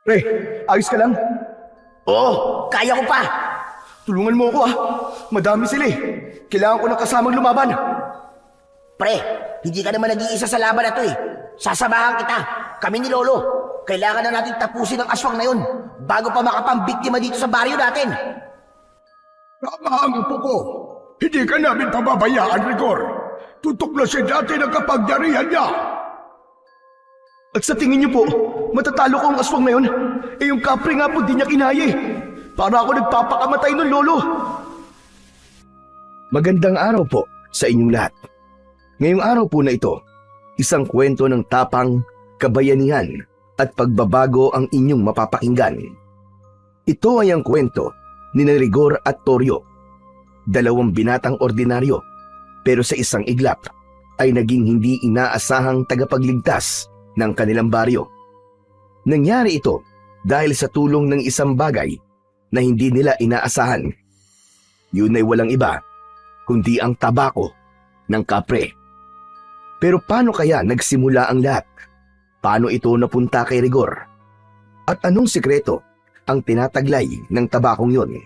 Pre, ayos ka lang? Oo, kaya ko pa. Tulungan mo ako Madami sila eh. Kailangan ko ng kasamang lumaban. Pre, hindi ka naman nag-iisa sa laban na to eh. Sasamahan kita. Kami ni Lolo. Kailangan na natin tapusin ang aswang na yun bago pa makapambiktima dito sa baryo natin. Tama ang upo ko. Hindi ka namin pababayaan, Rigor. Tutuklasin natin ang kapangyarihan niya. At sa tingin niyo po, matatalo ko ang aswang na yun? Eh yung kapre nga po di niya kinaya eh. Para ako nagpapakamatay nun, Lolo. Magandang araw po sa inyong lahat. Ngayong araw po na ito, isang kwento ng tapang, kabayanihan at pagbabago ang inyong mapapakinggan. Ito ay ang kwento ni Rigor at Torio, dalawang binatang ordinaryo pero sa isang iglap ay naging hindi inaasahang tagapagligtas ng kanilang baryo. Nangyari ito dahil sa tulong ng isang bagay na hindi nila inaasahan. Yun ay walang iba kundi ang tabako ng kapre. Pero paano kaya nagsimula ang lahat? Paano ito napunta kay Rigor? At anong sikreto ang tinataglay ng tabakong yun?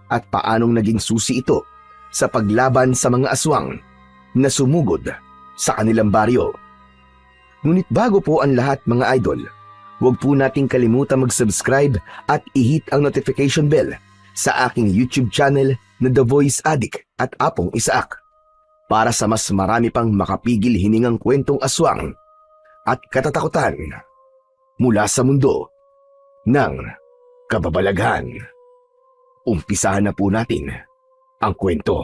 At paanong naging susi ito sa paglaban sa mga aswang na sumugod sa kanilang baryo? Ngunit bago po ang lahat mga idol, huwag po nating kalimutan mag-subscribe at i-hit ang notification bell sa aking YouTube channel na The Voice Addict at Apong Isaak para sa mas marami pang makapigil hiningang kwentong aswang at katatakutan mula sa mundo ng kababalaghan. Umpisahan na po natin ang kwento.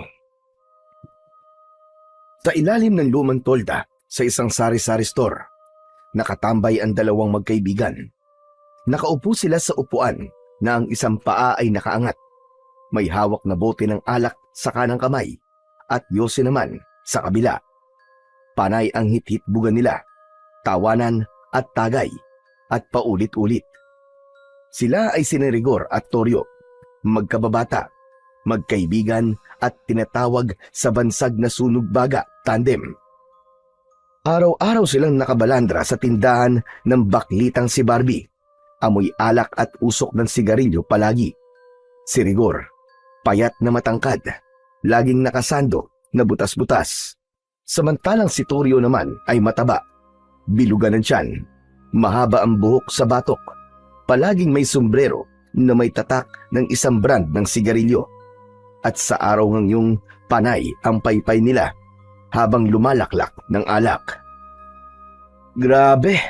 Sa ilalim ng lumang tolda sa isang sari-sari store, nakatambay ang dalawang magkaibigan. Nakaupo sila sa upuan na ang isang paa ay nakaangat. May hawak na bote ng alak sa kanang kamay at yose naman sa kabila. Panay ang hit-hit buga nila, tawanan at tagay at paulit-ulit. Sila ay sina Rigor at Torio, magkababata, magkaibigan at tinatawag sa bansag na sunog baga tandem. Araw-araw silang nakabalandra sa tindahan ng baklitang si Barbie. Amoy alak at usok ng sigarilyo palagi. Si Rigor, payat na matangkad, laging nakasando na butas-butas. Samantalang si Torio naman ay mataba, bilugan ng tiyan, mahaba ang buhok sa batok, palaging may sombrero na may tatak ng isang brand ng sigarilyo. At sa araw ng yung panay ang paypay nila habang lumalaklak ng alak. Grabe,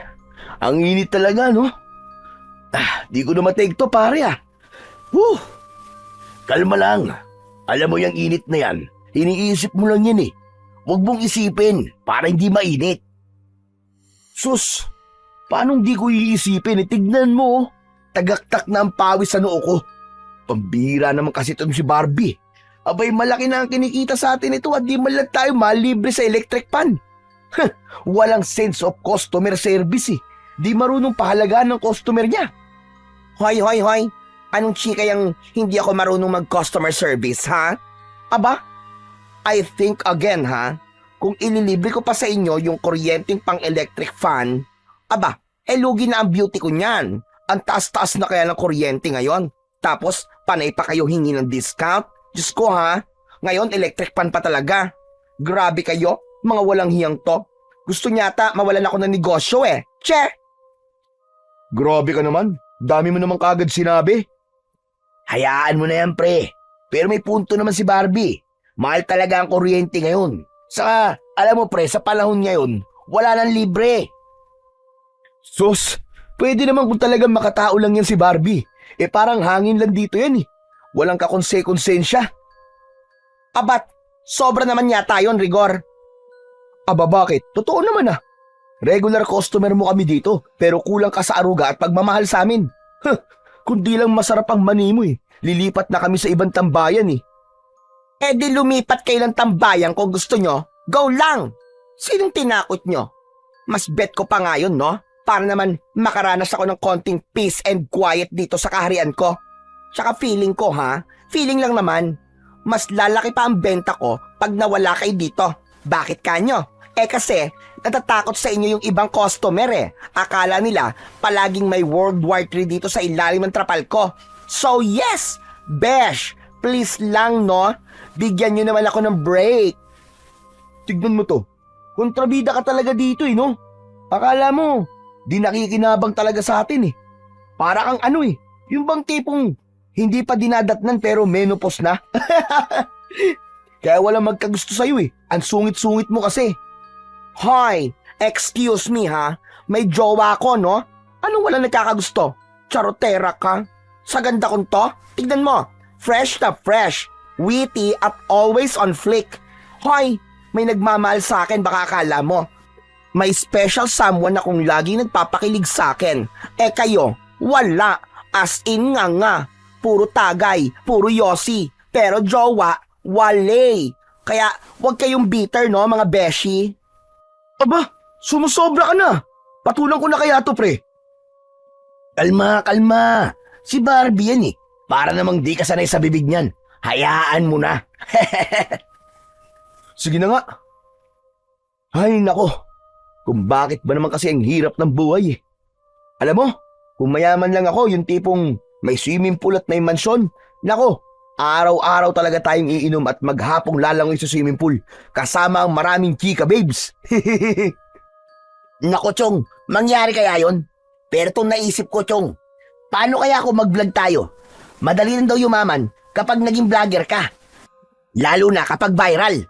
ang init talaga no? Di ko na matake to pare Woo! Kalma lang, alam mo yung init na yan, iniisip mo lang yan eh. Huwag mong isipin para hindi mainit. Sus, paano di ko iisipin? Tignan mo, tagaktak na ang pawis sa noo ko. Pambihira naman kasi itong si Barbie. Abay, malaki na ang kinikita sa atin ito at di man lang tayo malibre sa electric pan. Walang sense of customer service eh. Di marunong pahalagaan ng customer niya. Hoy, hoy, hoy. Anong chika yung hindi ako marunong mag-customer service, ha? Aba, I think again, ha? Kung ililibre ko pa sa inyo yung kuryenteng pang-electric fan, aba, lugi na ang beauty ko niyan. Ang taas-taas na kaya ng kuryente ngayon. Tapos, panay pa kayo hingi ng discount? Diyos ko ha, ngayon electric fan pa talaga. Grabe kayo, mga walang hiyang to. Gusto nyata mawalan ako ng negosyo eh. Che! Grabe ka naman, dami mo naman kagad sinabi. Hayaan mo na yan pre. Pero may punto naman si Barbie. Mahal talaga ang kuryente ngayon. Saka, alam mo pre, sa panahon ngayon, wala nang libre. Sus, pwede naman kung talagang makatao lang yan si Barbie. Parang hangin lang dito yan eh. Walang kakonse-konsensya. Abat, sobra naman yata yun, Rigor. Aba bakit? Totoo naman Regular customer mo kami dito, pero kulang ka sa aruga at pagmamahal sa amin. Kundi lang masarap ang mani mo Lilipat na kami sa ibang tambayan Di lumipat kayo ng tambayan kung gusto nyo. Go lang! Sinong tinakot nyo? Mas bet ko pa nga yun, no? Para naman makaranas ako ng konting peace and quiet dito sa kaharian ko. Tsaka feeling ko feeling lang naman, mas lalaki pa ang benta ko pag nawala kayo dito. Bakit kanyo? Kasi, natatakot sa inyo yung ibang customer Akala nila, palaging may World War III dito sa ilalim ng trapal ko. So yes, besh, please lang no, bigyan nyo naman ako ng break. Tignan mo to. Kontrabida ka talaga dito no? Akala mo, di nakikinabang talaga sa atin Para kang yung bang tipong hindi pa dinadatnan pero menopause na. Kaya walang magkagusto sa'yo Ang sungit-sungit mo kasi. Hoy, excuse me may jowa ko no? Anong walang nagkakagusto? Charotera ka? Sa ganda kong to, tignan mo, fresh na fresh, witty at always on flick. Hoy, may nagmamahal sa akin baka akala mo. May special someone na kung lagi nagpapakilig sa akin. Kayo, wala. As in nga. Puro tagay, puro yosi. Pero jowa, wale. Kaya wag kayong bitter no mga beshi. Aba, sumusobra ka na. Patulang ko na kaya to pre. Kalma. Si Barbie yan Para namang di ka sanay sa bibig niyan. Hayaan mo na. Sige na nga. Ay nako, kung bakit ba naman kasi ang hirap ng buhay Alam mo, kung mayaman lang ako, yung tipong may swimming pool at may mansyon, nako, araw-araw talaga tayong iinom at maghapong lalangoy sa swimming pool kasama ang maraming chika babes. Nako Chong, mangyari kaya yon? Pero itong naisip ko Chong, paano kaya kung mag-vlog tayo? Madali rin daw yumaman kapag naging vlogger ka. Lalo na kapag viral.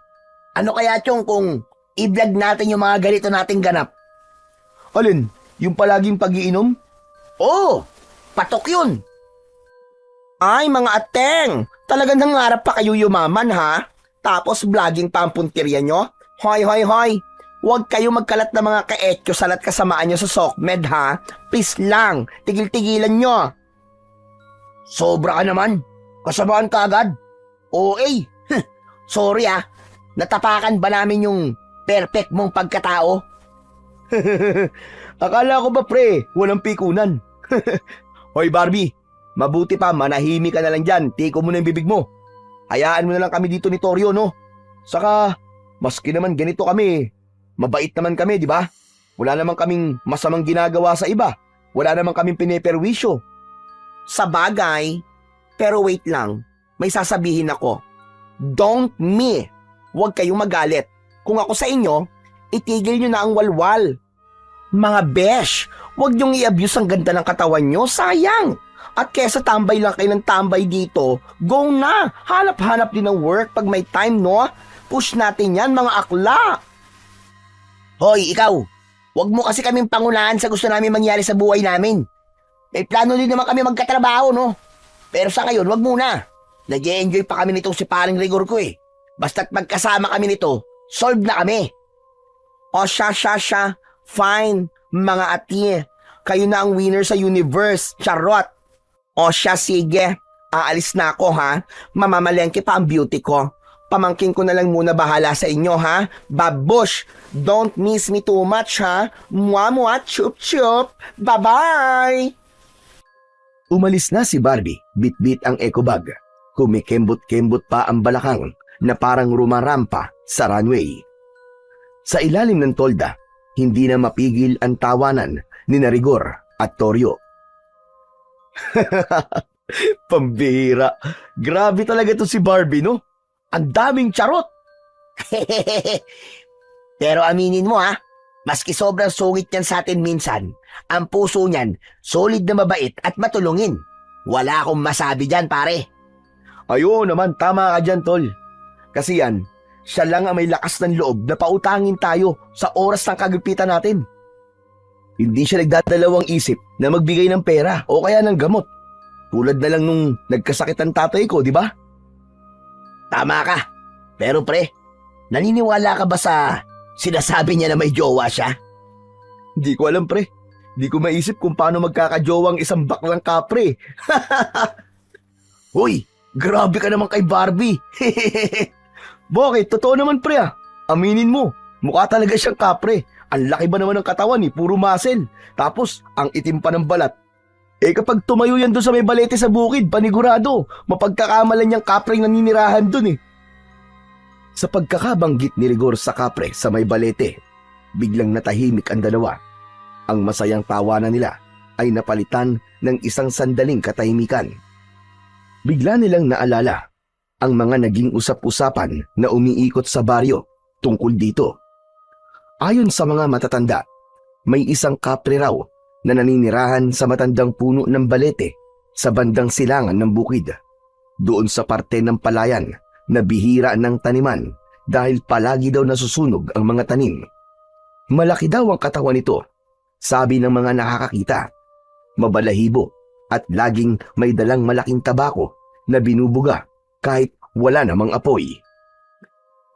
Ano kaya Chong kung i-vlog natin yung mga ganito nating ganap? Alin, yung palaging pag-iinom? Oo, patok yun. Ay mga ateng, talagang nangarap pa kayo yumaman Tapos vlogging pa ang puntirya nyo? Hoy. Huwag kayo magkalat ng mga kaetyo salat kasamaan nyo sa SOCMED Please lang, tigil-tigilan nyo. Sobra ka naman. Kasamaan ka agad. OA. Sorry natapakan ba namin yung perfect mong pagkatao? Akala ko ba pre, walang pikunan. Hoy Barbie, mabuti pa manahimik ka na lang dyan. Tiko mo na yung bibig mo. Hayaan mo na lang kami dito ni Toryo no. Saka, maski naman ganito kami, mabait naman kami, di ba? Wala naman kaming masamang ginagawa sa iba. Wala naman kaming pineperwisyo. Sa bagay, pero wait lang, may sasabihin ako. Don't me. Huwag kayong magalit. Kung ako sa inyo, itigil nyo na ang walwal. Mga besh, huwag nyong i-abuse ang ganda ng katawan nyo, sayang. At kesa tambay lang kayo ng tambay dito, go na, hanap-hanap din ng work pag may time no. Push natin yan mga akla. Hoy, ikaw, huwag mo kasi kaming pangunahan sa gusto namin mangyari sa buhay namin. May plano din naman kami magkatrabaho no. Pero sa ngayon, wag muna. Nag-e-enjoy pa kami nitong si paring rigor ko Basta't magkasama kami nito, solve na kami. O siya. Fine, mga ati. Kayo na ang winner sa universe, charot. O siya, sige. Aalis na ako Mamamalengke pa ang beauty ko. Pamangkin ko na lang muna bahala sa inyo Babush, don't miss me too much Mua, chup chup. Bye-bye. Umalis na si Barbie, bit-bit ang eco bag. Kumikembot-kembot pa ang balakang na parang rumarampa sa runway. Sa ilalim ng tolda, hindi na mapigil ang tawanan ni Rigor at Toryo. Pambihira. Grabe talaga to si Barbie, no? Ang daming charot. Pero aminin mo maski sobrang sungit yan sa atin minsan, ang puso niyan, solid na mabait at matulungin. Wala akong masabi dyan, pare. Ayo naman, tama ka dyan, tol. Kasi yan, siya lang ang may lakas ng loob na pautangin tayo sa oras ng kagipitan natin. Hindi siya nagdadalawang isip na magbigay ng pera o kaya ng gamot. Tulad na lang nung nagkasakit ang tatay ko, di ba? Tama ka. Pero pre, naniniwala ka ba sa sinasabi niya na may jowa siya? Hindi ko alam, pre. Hindi ko maisip kung paano magkakajowang isang baklang kapre. Hoy, grabe ka naman kay Barbie. Bakit? Totoo naman, pre Aminin mo, mukha talaga siyang kapre. Ang laki ba naman ng katawan puro muscle. Tapos, ang itim pa ng balat. Kapag tumayo yan doon sa may balete sa bukid, panigurado, mapagkakamalan niyang kapreng naninirahan doon Sa pagkakabanggit ni Rigor sa kapre sa may balete, biglang natahimik ang dalawa. Ang masayang tawanan nila ay napalitan ng isang sandaling katahimikan. Bigla nilang naalala ang mga naging usap-usapan na umiikot sa baryo tungkol dito. Ayon sa mga matatanda, may isang kapre raw na naninirahan sa matandang puno ng balete sa bandang silangan ng bukid. Doon sa parte ng palayan na bihira ng taniman dahil palagi daw nasusunog ang mga tanim. Malaki daw ang katawan nito, sabi ng mga nakakakita. Mabalahibo at laging may dalang malaking tabako na binubuga kahit wala namang apoy.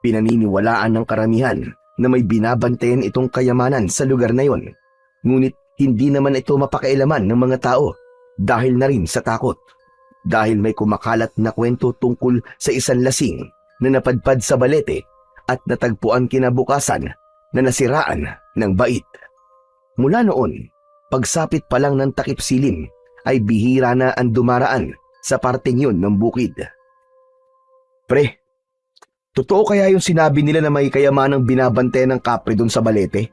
Pinaniniwalaan ng karamihan na may binabantayan itong kayamanan sa lugar na yon. Ngunit hindi naman ito mapakailaman ng mga tao dahil na rin sa takot. Dahil may kumakalat na kwento tungkol sa isang lasing na napadpad sa balete at natagpuan kinabukasan na nasiraan ng bait. Mula noon, pagsapit pa lang ng takip silim ay bihira na ang dumaraan sa parteng yun ng bukid. Pre, totoo kaya yung sinabi nila na may kayamanang binabante ng kapre doon sa balete?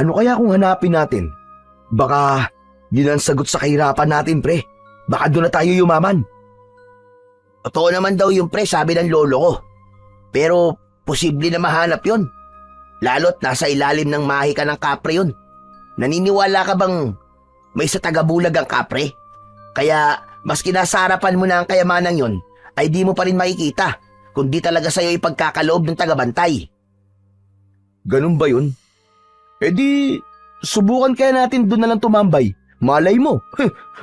Ano kaya kung hanapin natin? Baka yun ang sagot sa kahirapan natin, pre. Baka doon na tayo yumaman. Totoo naman daw yung pre, sabi ng lolo ko. Pero posible na mahanap yun. Lalo't nasa ilalim ng mahika ng kapre yun. Naniniwala ka bang may sa tagabulag ang kapre? Kaya maski nasa harapan mo na ang kayamanang yun, ay di mo pa rin makikita kung di talaga sa'yo ipagkakaloob ng tagabantay. Ganun ba yun? E di, subukan kaya natin doon na lang tumambay. Malay mo,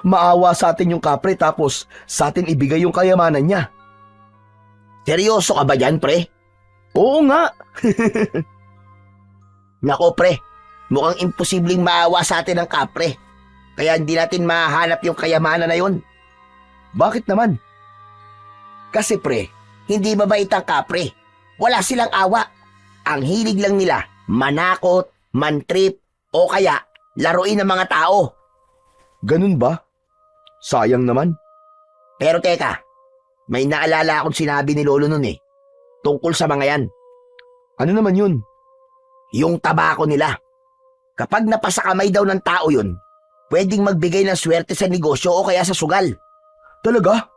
maawa sa atin yung kapre tapos sa atin ibigay yung kayamanan niya. Seryoso ka ba dyan, pre? Oo nga. Nako, pre, mukhang imposibleng maawa sa atin ang kapre. Kaya hindi natin mahanap yung kayamanan na yun. Bakit naman? Kasi pre, hindi mabait ang kapre. Wala silang awa. Ang hilig lang nila, manakot, mantrip, o kaya laruin ng mga tao. Ganun ba? Sayang naman. Pero teka, may naalala akong sinabi ni Lolo nun tungkol sa mga yan. Ano naman yun? Yung tabako nila. Kapag napasakamay daw ng tao yun, pwedeng magbigay ng swerte sa negosyo o kaya sa sugal. Talaga?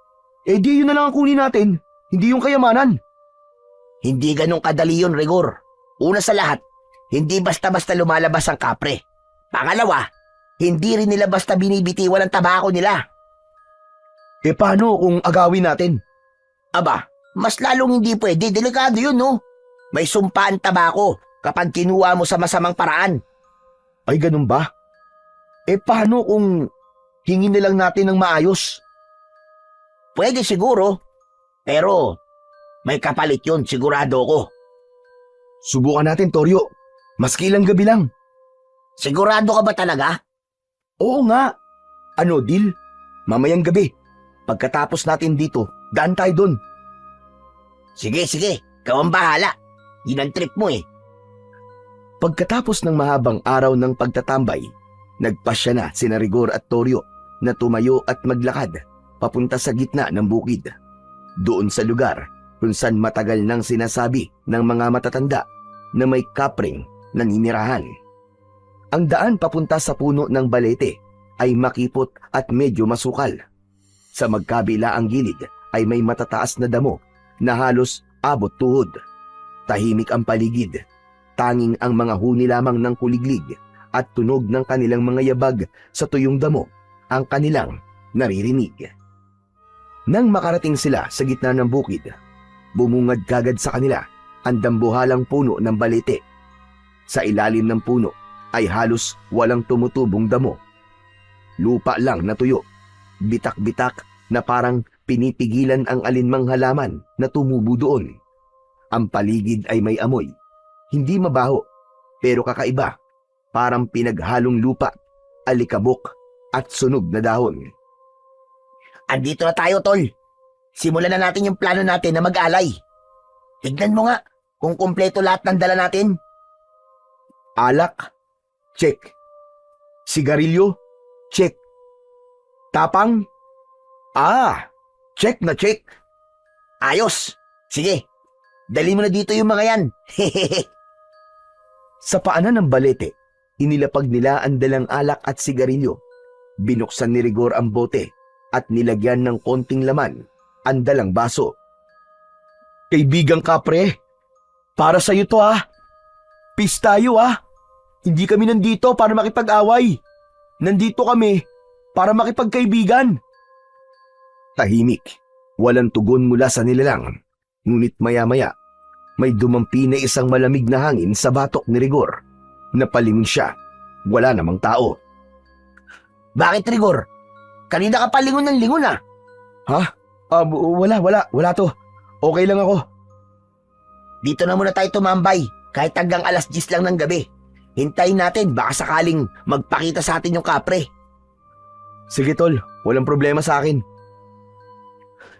Eh di yun na lang ang kunin natin, hindi yung kayamanan. Hindi ganun kadali yun, Rigor. Una sa lahat, hindi basta-basta lumalabas ang kapre. Pangalawa, hindi rin nila basta binibitiwan ang tabako nila. Eh paano kung agawin natin? Aba, mas lalong hindi pwede. Delikado yun, no? May sumpa ang tabako kapag kinuha mo sa masamang paraan. Ay ganun ba? Eh paano kung hingin nilang natin ng maayos? Pwede siguro, pero may kapalit yun, sigurado ko. Subukan natin, Toryo. Maski ilang gabi lang. Sigurado ka ba talaga? Oo nga. Ano, deal? Mamayang gabi. Pagkatapos natin dito, daan tayo dun. Sige, ikaw ang bahala. Yun ang trip mo . Pagkatapos ng mahabang araw ng pagtatambay, nagpasya na sina Rigor at Toryo na tumayo at maglakad papunta sa gitna ng bukid. Doon sa lugar kung saan matagal nang sinasabi ng mga matatanda na may kapring naninirahan. Ang daan papunta sa puno ng balete ay makipot at medyo masukal. Sa magkabila ang gilid ay may matataas na damo na halos abot tuhod. Tahimik ang paligid. Tanging ang mga huni lamang ng kuliglig at tunog ng kanilang mga yabag sa tuyong damo ang kanilang naririnig. Nang makarating sila sa gitna ng bukid, bumungad kagad sa kanila ang dambuhalang puno ng balete. Sa ilalim ng puno ay halos walang tumutubong damo. Lupa lang na tuyo, bitak-bitak na parang pinipigilan ang alinmang halaman na tumubo doon. Ang paligid ay may amoy, hindi mabaho, pero kakaiba, parang pinaghalong lupa, alikabok at sunog na dahon. Andito na tayo, Tol. Simulan na natin yung plano natin na mag-alay. Tignan mo nga kung kumpleto lahat ng dala natin. Alak? Check. Sigarilyo? Check. Tapang? Check na check. Ayos. Sige, Dali mo na dito yung mga yan. Sa paanan ng balete, inilapag nila ang dalang alak at sigarilyo. Binuksan ni Rigor ang bote at nilagyan ng konting laman ang dalang baso. Kaibigang kapre, para sa'yo to ha. Peace tayo ha. Hindi kami nandito para makipag-away. Nandito kami para makipagkaibigan. Tahimik, walang tugon mula sa nilalang. Ngunit maya-maya, may dumampi na isang malamig na hangin sa batok ni Rigor. Napalingon siya. Wala namang tao. Bakit, Rigor? Kanina ka pa lingon ng lingon ah. Ha? Wala to. Okay lang ako. Dito na muna tayo tumambay kahit hanggang 10:00 lang ng gabi. Hintayin natin baka sakaling magpakita sa atin yung kapre. Sige tol, walang problema sa akin.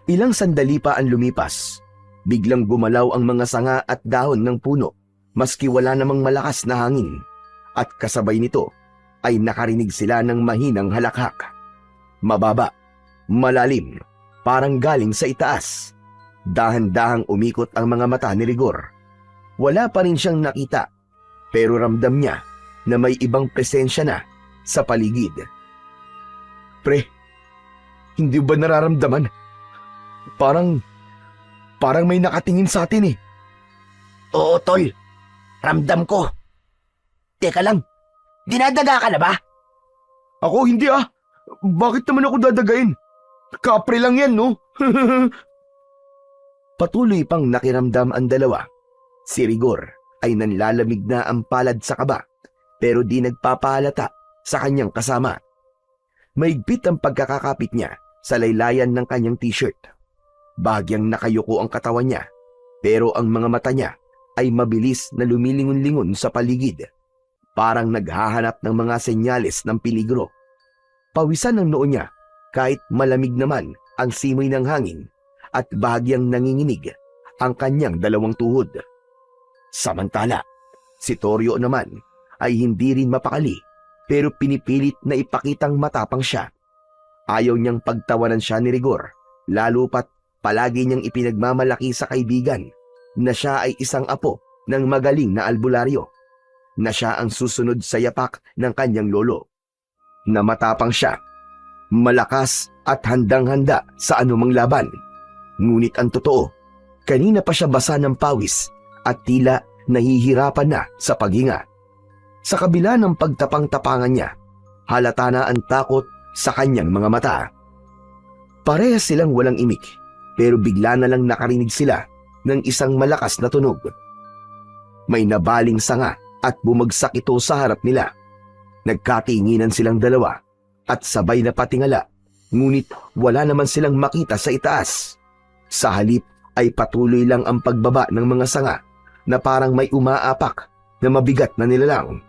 Ilang sandali pa ang lumipas. Biglang gumalaw ang mga sanga at dahon ng puno maski wala namang malakas na hangin. At kasabay nito ay nakarinig sila ng mahinang halakhak. Mababa, malalim, parang galing sa itaas. Dahan-dahang umikot ang mga mata ni Rigor. Wala pa rin siyang nakita, pero ramdam niya na may ibang presensya na sa paligid. Pre, hindi ba nararamdaman? Parang may nakatingin sa atin eh. Oo, tol. Ramdam ko. Teka lang, dinadaga ka na ba? Ako hindi ah. Bakit naman ako dadagain? Kapre lang yan, no? Patuloy pang nakiramdam ang dalawa. Si Rigor ay nanlalamig na ang palad sa kaba pero di nagpapahalata sa kanyang kasama. Maigpit ang pagkakakapit niya sa laylayan ng kanyang t-shirt. Bahagyang nakayuko ang katawan niya pero ang mga mata niya ay mabilis na lumilingon-lingon sa paligid. Parang naghahanap ng mga senyales ng peligro. Pawisan ang noo niya kahit malamig naman ang simoy ng hangin at bahagyang nanginginig ang kanyang dalawang tuhod. Samantala, si Toryo naman ay hindi rin mapakali pero pinipilit na ipakitang matapang siya. Ayaw niyang pagtawanan siya ni Rigor, lalo pat palagi niyang ipinagmamalaki sa kaibigan na siya ay isang apo ng magaling na albularyo, na siya ang susunod sa yapak ng kanyang lolo, na matapang siya, malakas at handang-handa sa anumang laban. Ngunit ang totoo, kanina pa siya basa ng pawis at tila nahihirapan na sa paghinga. Sa kabila ng pagtapang-tapangan niya, halata na ang takot sa kanyang mga mata. Parehas silang walang imik, pero bigla na lang nakarinig sila ng isang malakas na tunog. May nabaling sanga at bumagsak ito sa harap nila. Nagkatinginan silang dalawa at sabay na patingala, ngunit wala naman silang makita sa itaas. Sa halip ay patuloy lang ang pagbaba ng mga sanga na parang may umaapak na mabigat na nilalang.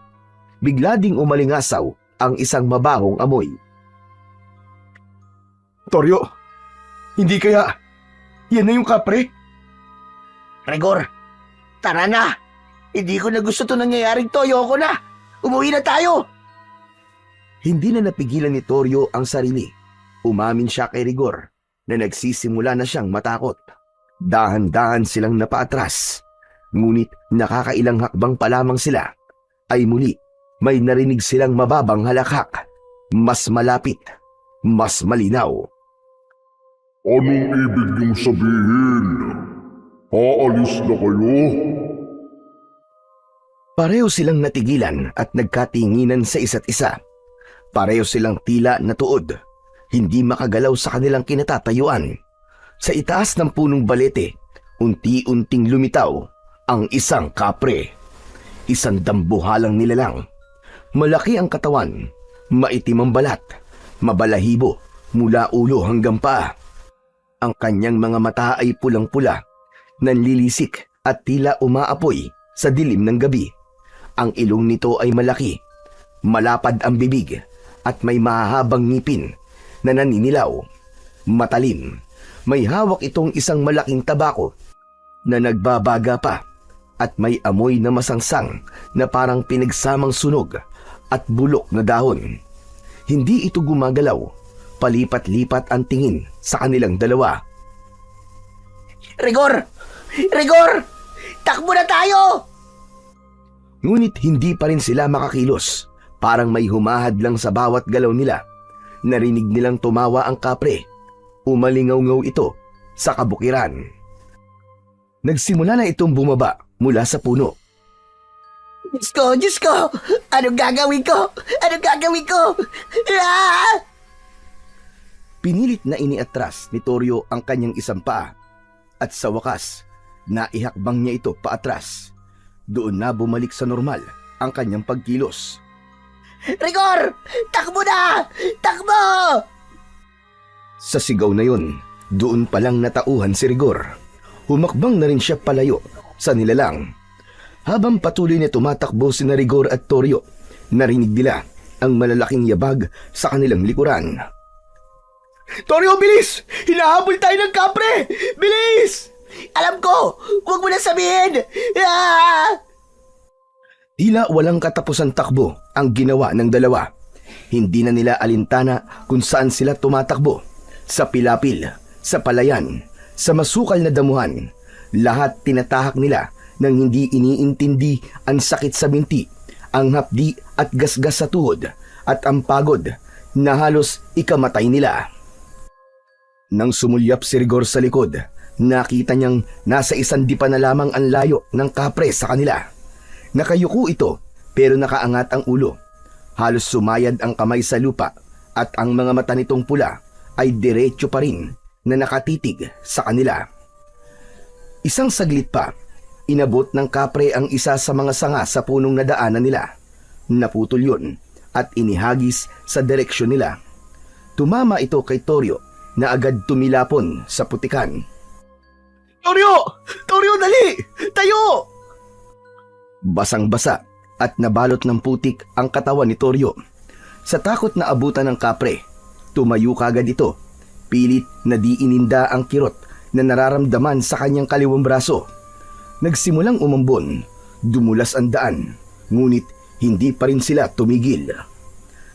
Bigla ding umalingasaw ang isang mabahong amoy. Toryo, hindi kaya yan na yung kapre? Rigor, tara na. Hindi ko na gusto ito nangyayaring to. Ayoko na. Umuwi na tayo. Hindi na napigilan ni Toryo ang sarili. Umamin siya kay Rigor na nagsisimula na siyang matakot. Dahan-dahan silang napaatras. Ngunit nakakailang hakbang pa lamang sila, ay muli may narinig silang mababang halakhak. Mas malapit, mas malinaw. Anong ibig niyong sabihin? Aalis na kayo? Pareho silang natigilan at nagkatinginan sa isa't isa. Pareho silang tila natuod, hindi makagalaw sa kanilang kinatatayuan. Sa itaas ng punong balete, unti-unting lumitaw ang isang kapre. Isang dambuhalang nilalang. Malaki ang katawan, maitim ang balat, mabalahibo mula ulo hanggang paa. Ang kanyang mga mata ay pulang-pula, nanlilisik at tila umaapoy sa dilim ng gabi. Ang ilong nito ay malaki, malapad ang bibig at may mahahabang ngipin na naninilaw. Matalim, may hawak itong isang malaking tabako na nagbabaga pa at may amoy na masangsang na parang pinagsamang sunog at bulok na dahon. Hindi ito gumagalaw, palipat-lipat ang tingin sa kanilang dalawa. Rigor! Rigor! Takbo na tayo! Ngunit hindi pa rin sila makakilos. Parang may humahad lang sa bawat galaw nila. Narinig nilang tumawa ang kapre. Umalingaw-ngaw ito sa kabukiran. Nagsimula na itong bumaba mula sa puno. Diyos ko! Anong gagawin ko? Ah! Pinilit na iniatras ni Toryo ang kanyang isang paa. At sa wakas, naihakbang niya ito paatras. Doon na bumalik sa normal ang kanyang pagkilos. Rigor! Takbo na! Takbo! Sa sigaw na yun, doon palang natauhan si Rigor. Humakbang na rin siya palayo sa nilalang. Habang patuloy na tumatakbo si Rigor at Toryo, narinig nila ang malalaking yabag sa kanilang likuran. Toryo, bilis! Hinahabol tayo ng kapre! Bilis! Alam ko! Huwag mo na sabihin! Ah! Tila walang katapusan takbo ang ginawa ng dalawa. Hindi na nila alintana kung saan sila tumatakbo. Sa pilapil, sa palayan, sa masukal na damuhan, lahat tinatahak nila nang hindi iniintindi ang sakit sa binti, ang hapdi at gasgas sa tuhod, at ang pagod na halos ikamatay nila. Nang sumulyap si Rigor sa likod, nakita niyang nasa isang dipa na lamang ang layo ng kapre sa kanila. Nakayuko ito pero nakaangat ang ulo. Halos sumayad ang kamay sa lupa at ang mga mata nitong pula ay diretso pa rin na nakatitig sa kanila. Isang saglit pa, inabot ng kapre ang isa sa mga sanga sa punong nadaanan nila. Naputol yun at inihagis sa direksyon nila. Tumama ito kay Toryo na agad tumilapon sa putikan. Toryo! Toryo, dali! Tayo! Basang-basa at nabalot ng putik ang katawan ni Toryo. Sa takot na abutan ng kapre, tumayo kagad ito. Pilit na di ininda ang kirot na nararamdaman sa kanyang kaliwang braso. Nagsimulang umambon, dumulas ang daan, ngunit hindi pa rin sila tumigil.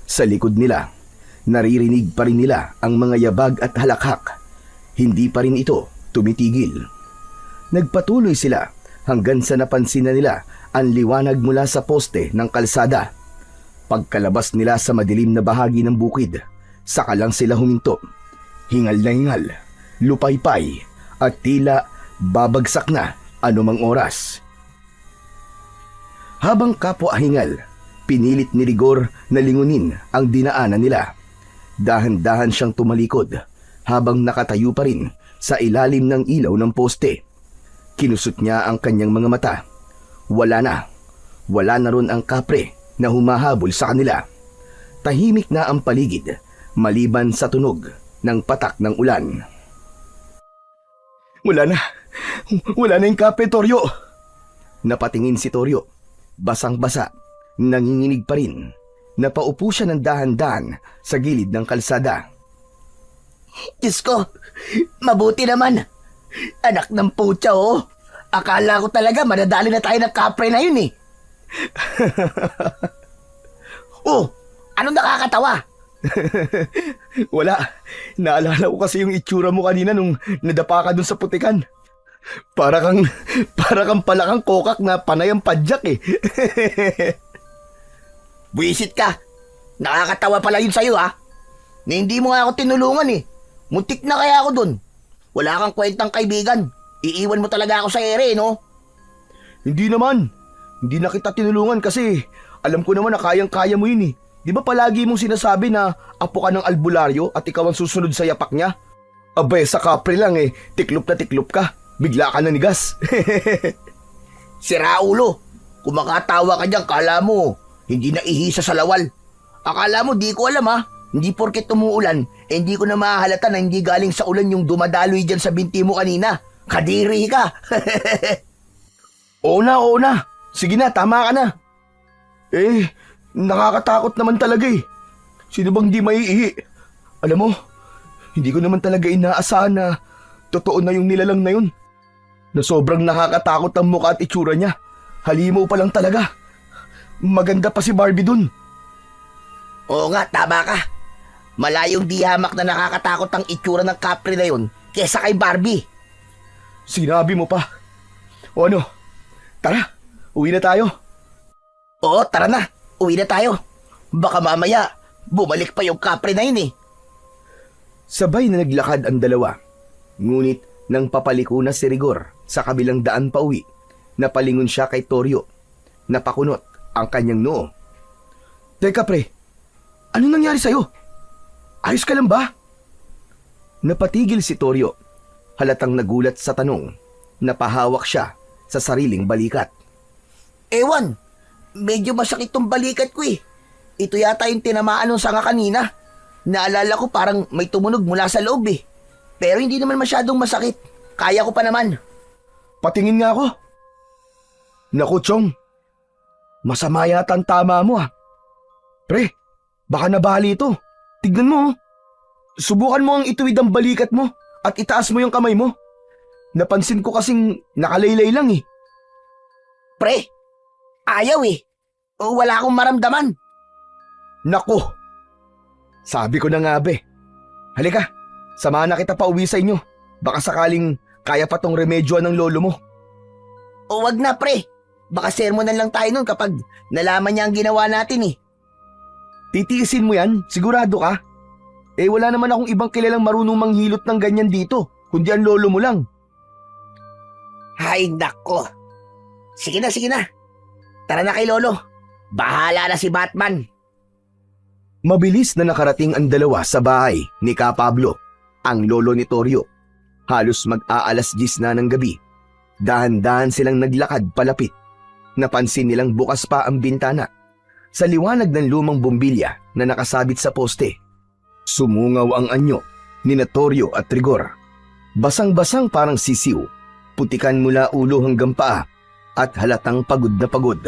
Sa likod nila, naririnig pa rin nila ang mga yabag at halakhak. Hindi pa rin ito tumitigil. Nagpatuloy sila hanggang sa napansin na nila ang liwanag mula sa poste ng kalsada. Pagkalabas nila sa madilim na bahagi ng bukid, saka lang sila huminto. Hingal na hingal, lupaypay, at tila babagsak na anumang oras. Habang kapwa hingal, pinilit ni Rigor na lingunin ang dinaanan nila. Dahan-dahan siyang tumalikod habang nakatayo pa rin sa ilalim ng ilaw ng poste. Kinusot niya ang kanyang mga mata. Wala na ron ang kapre na humahabol sa kanila. Tahimik na ang paligid, maliban sa tunog ng patak ng ulan. Wala na yung kapre, Toryo. Napatingin si Toryo, basang-basa, nanginginig pa rin. Napaupo siya ng dahan-dahan sa gilid ng kalsada. Diyos ko, mabuti naman. Anak ng putya, oh. Akala ko talaga madadali na tayo ng kapre na yun eh. Oh, anong nakakatawa? Wala. Naalala ko kasi yung itsura mo kanina nung nadapa ka dun sa putikan. Para kang palakang kokak na panay ang padyak eh. Buisit ka. Nakakatawa pala yun sa'yo ha. Na hindi mo nga ako tinulungan eh. Muntik na kaya ako dun. Wala kang kwentang kaibigan. Iiwan mo talaga ako sa ere, no? Hindi naman. Hindi na kita tinulungan kasi alam ko naman na kayang-kaya mo yun eh. Di ba palagi mong sinasabi na apo ka ng albularyo at ikaw ang susunod sa yapak niya? Abay, sa kapre lang eh. Tiklop na tiklop ka. Bigla ka nanigas. Sira ulo. Kung makatawa ka dyan, kala mo hindi na ihisa sa lawal. Akala mo di ko alam ha. Hindi porket umuulan, hindi ko na mahahalata na hindi galing sa ulan yung dumadaloy dyan sa binti mo kanina. Kadiri ka. Oo na. Sige na, tama ka na. Nakakatakot naman talaga eh. Sino bang di maiihi? Alam mo, hindi ko naman talaga inaasahan na totoo na yung nilalang na yun. Na sobrang nakakatakot ang mukha at itsura niya. Halimaw pa lang talaga. Maganda pa si Barbie dun. Oo nga, tama ka. Malayong di hamak na nakakatakot ang itsura ng kapre na yun kesa kay Barbie. Sinabi mo pa. O ano, Tara, uwi na tayo. Oo, tara na. Uwi na tayo. Baka mamaya, bumalik pa yung kapre na yun eh. Sabay na naglakad ang dalawa. Ngunit nang papaliko na si Rigor sa kabilang daan pa uwi, napalingon siya kay Toryo. Napakunot ang kanyang noo. Teka pre, ano nangyari sa'yo? Ayos ka lang ba? Napatigil si Toryo. Halatang nagulat sa tanong. Napahawak siya sa sariling balikat. Ewan, medyo masakit tong balikat ko eh. Ito yata yung tinamaan ng sanga kanina. Naalala ko parang may tumunog mula sa loob eh. Pero hindi naman masyadong masakit. Kaya ko pa naman. Patingin nga ako. Naku, Chong. Masama yata ang tama mo ah. Pre, baka nabali ito. Tignan mo oh. Subukan mo ang ituwid ang balikat mo at itaas mo yung kamay mo. Napansin ko kasing nakalaylay lang eh. Pre, ayaw eh. Wala akong maramdaman. Naku! Sabi ko na nga be. Halika, samahan na kita pa uwi sa inyo. Baka sakaling kaya pa tong remedyoan ng lolo mo. O wag na pre. Baka sermonan lang tayo nun kapag nalaman niya ang ginawa natin eh. Titiisin mo yan? Sigurado ka? Eh wala naman akong ibang kilalang marunong manghilot ng ganyan dito, kundi ang lolo mo lang. Hay nako. Sige na, sige na. Tara na kay lolo. Bahala na si Batman. Mabilis na nakarating ang dalawa sa bahay ni Ka Pablo, ang lolo ni Toryo. Halos mag-aalas 10 na ng gabi. Dahan-dahan silang naglakad palapit. Napansin nilang bukas pa ang bintana. Sa liwanag ng lumang bombilya na nakasabit sa poste, sumungaw ang anyo ni Toryo at Rigor. Basang-basang parang sisiw, putikan mula ulo hanggang paa at halatang pagod na pagod.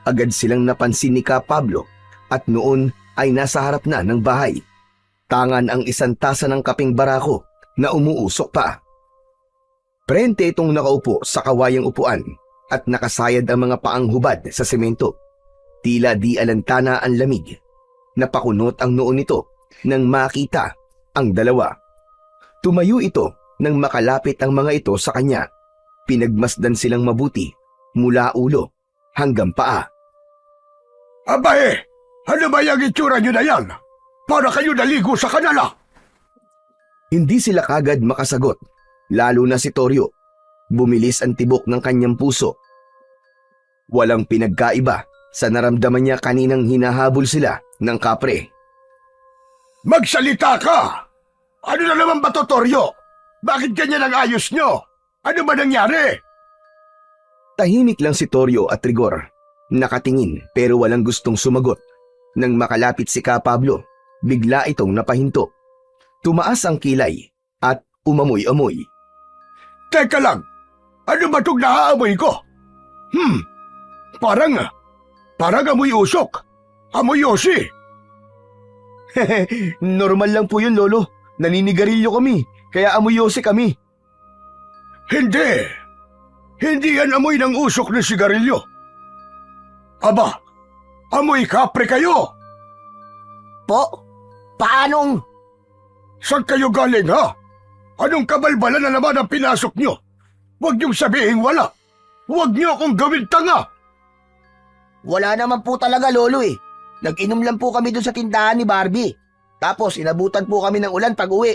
Agad silang napansin ni Ka Pablo at noon ay nasa harap na ng bahay. Tangan ang isang tasa ng kaping barako na umuusok pa. Prente itong nakaupo sa kawayang upuan at nakasayad ang mga paang hubad sa semento. Tila di alantana ang lamig. Napakunot ang noo nito nang makita ang dalawa. Tumayo ito nang makalapit ang mga ito sa kanya. Pinagmasdan silang mabuti mula ulo hanggang paa. Abae, ano ba yung itsura nyo na yan? Para kayo naligo sa kanala. Hindi sila kagad makasagot, lalo na si Toryo. Bumilis ang tibok ng kanyang puso. Walang pinagkaiba sa naramdaman niya kaninang hinahabol sila ng kapre. Magsalita ka! Ano na naman ba to, Toryo? Bakit ganyan ang ayos nyo? Ano ba nangyari? Tahimik lang si Toryo at Rigor. Nakatingin pero walang gustong sumagot. Nang makalapit si Ka Pablo, bigla itong napahinto. Tumaas ang kilay at umamoy-amoy. Teka lang, ano ba itong naaamoy ko? Parang amoy usok. Amoy yosi. Normal lang po yun, Lolo. Naninigarilyo kami, kaya amoy yose kami. Hindi. Hindi yan amoy ng usok ng sigarilyo. Aba, amoy kapre kayo. Po, paanong? Saan kayo galing, ha? Anong kabalbalan na naman ang pinasok nyo? Huwag niyong sabihin wala. Huwag niyo akong gawin tanga. Wala naman po talaga lolo eh. Nag-inom lang po kami doon sa tindahan ni Barbie. Tapos inabutan po kami ng ulan pag uwi.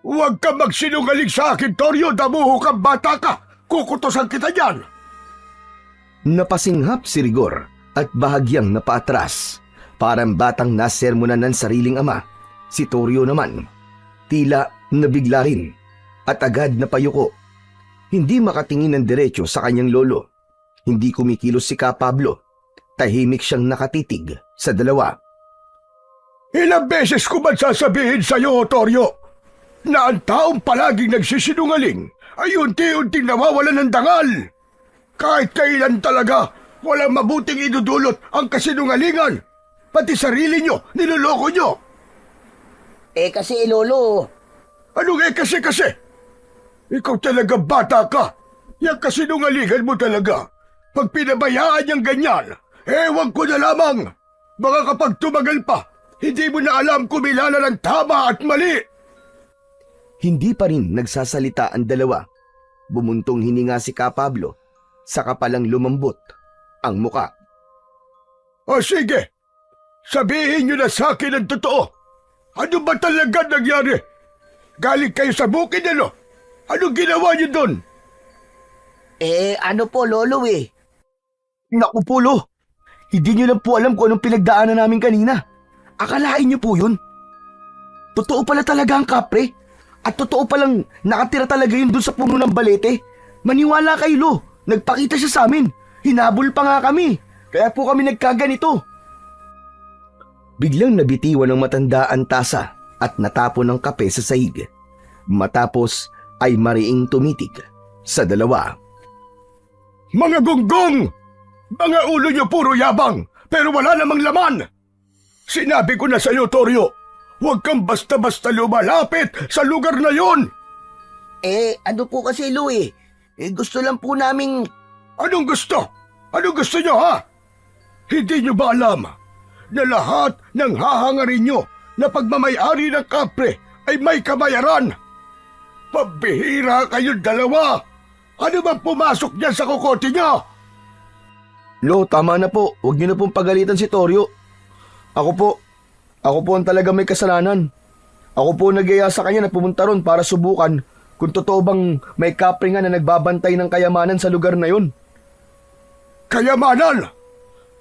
Huwag ka magsinungaling sa akin, Toryo. Damuho kang bata ka. Kukutosan kita dyan. Napasinghap si Rigor at bahagyang napaatras. Parang batang nasermonan ng sariling ama. Si Toryo naman, tila nabigla rin at agad napayuko. Hindi makatingin ng diretso sa kanyang lolo. Hindi kumikilos si Ka Pablo. Tahimik siyang nakatitig sa dalawa. Ilang beses ko man sasabihin sa'yo, Toryo, na ang taong palaging nagsisinungaling ay unti-unting nawawalan ng dangal. Kahit kailan talaga, walang mabuting idudulot ang kasinungalingan. Pati sarili nyo, niloloko nyo. Kasi lolo. Anong kasi? Ikaw talaga bata ka. Yang kasinungalingan mo talaga. Pag pinabayaan niyang ganyan, ewan ko na lamang. Baka kapag tumagal pa, hindi mo na alam kumilala ng tama at mali. Hindi pa rin nagsasalita ang dalawa. Bumuntong hininga si Ka Pablo Saka palang lumambot ang muka. O sige, sabihin niyo na sa akin ang totoo. Ano ba talaga nangyari? Galing kayo sa bukid, ano? Anong ginawa niyo doon? Ano po, Lolo eh. Naku po, Lo. Hindi niyo lang po alam kung anong pinagdaanan namin kanina. Akalain niyo po yun. Totoo pala talaga ang kapre. At totoo palang nakatira talaga yun doon sa puno ng balete. Maniwala kayo, Lo. Nagpakita siya sa amin. Hinabol pa nga kami. Kaya po kami nagkaganito. Biglang nabitiwan ng matanda ang tasa at natapon ng kape sa sahig. Matapos ay mariing tumitig sa dalawa. Mga gonggong! Mga ulo niyo puro yabang, pero wala namang laman! Sinabi ko na sa iyo, Toryo, huwag kang basta-basta lumalapit sa lugar na yon! Ano po kasi, Lo eh. Gusto lang po naming... Anong gusto? Anong gusto niyo, ha? Hindi niyo ba alam na lahat ng hahangarin niyo na pagmamayari ng kapre ay may kabayaran? Pabihira kayong dalawa! Ano bang pumasok niya sa kokote niya? Lo, tama na po. Huwag niyo na pong pagalitan si Toryo. Ako po ang talaga may kasalanan. Ako po nag-iya sa kanya na pumunta ron para subukan kung totoo bang may kapre nga na nagbabantay ng kayamanan sa lugar na yun. Kayamanan!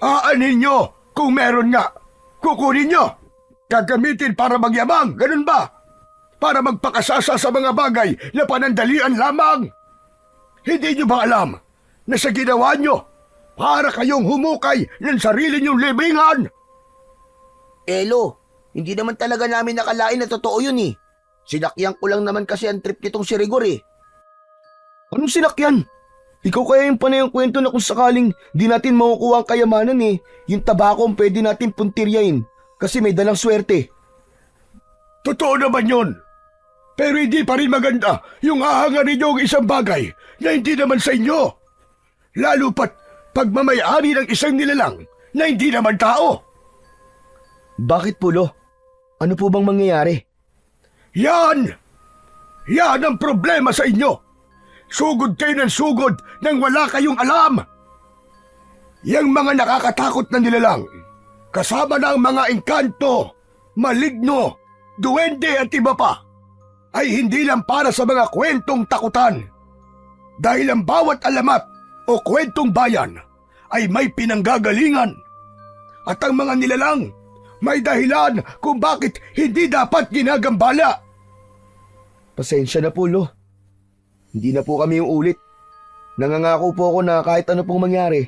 Aanin niyo kung meron nga. Kukunin niyo. Gagamitin para magyamang, ganun ba? Para magpakasasa sa mga bagay na panandalian lamang. Hindi niyo ba alam na sa ginawa niyo, para kayong humukay ng sarili niyong libingan? Lo, hindi naman talaga namin nakalain na totoo yun eh. Sinakyan ko lang naman kasi ang trip nitong si Rigor eh. Anong sinakyan? Ikaw kaya yung panay ang kwento na kung sakaling di natin makukuha ang kayamanan eh, yung tabako ang pwede natin puntiryain kasi may dalang swerte. Totoo naman yun. Pero hindi pa rin maganda yung hahangarin niyo ang isang bagay na hindi naman sa inyo. Lalo pat pagmamayari ng isang nilalang na hindi naman tao. Bakit po, Lo? Ano po bang mangyayari? Yan! Yan ang problema sa inyo. Sugod kayo ng sugod nang wala kayong alam. Yang mga nakakatakot na nilalang, kasama na ang mga engkanto, maligno, duwende at iba pa, ay hindi lang para sa mga kwentong takutan. Dahil ang bawat alamat o kwentong bayan ay may pinanggagalingan. At ang mga nilalang may dahilan kung bakit hindi dapat ginagambala. Pasensya na po, Lo. Hindi na po kami yung ulit. Nangangako po ako na kahit ano pong mangyari,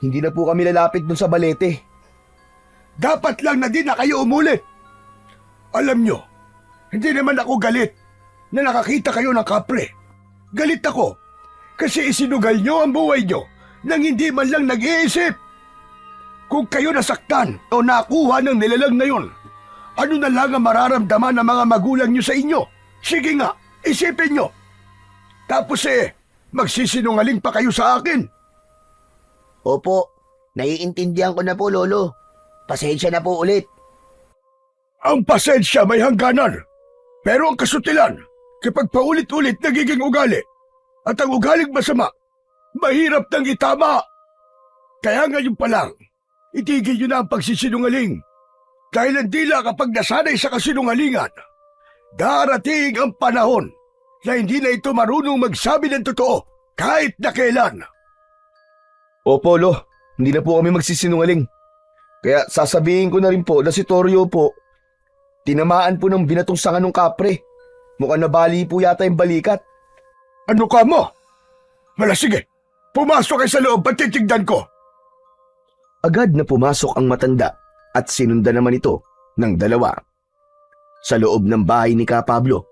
hindi na po kami lalapit dun sa balete. Dapat lang na di na kayo umulit. Alam nyo, hindi naman ako galit na nakakita kayo ng kapre. Galit ako kasi isinugal nyo ang buhay nyo nang hindi man lang nag-iisip. Kung kayo nasaktan o nakuha ng nilalang na yun, ano na lang ang mararamdaman ng mga magulang nyo sa inyo? Sige nga, isipin nyo. Tapos magsisinungaling pa kayo sa akin. Opo, naiintindihan ko na po, Lolo. Pasensya na po ulit. Ang pasensya may hangganan. Pero ang kasutilan, kapag paulit-ulit nagiging ugali, at ang ugaling masama, mahirap nang itama. Kaya ngayon pa lang, itigil nyo na ang pagsisinungaling. Dahil ang dila kapag nasanay sa kasinungalingan, darating ang panahon na hindi na ito marunong magsabi ng totoo kahit na kailan. Opo, Lo. Hindi na po kami magsisinungaling. Kaya sasabihin ko na rin po na si Toryo po, tinamaan po ng binatong sanga ng kapre. Mukhang nabali po yata yung balikat. Ano ka mo? Wala, sige. Pumasok kayo sa loob at titignan ko. Agad na pumasok ang matanda at sinundan naman ito ng dalawa. Sa loob ng bahay ni Ka Pablo,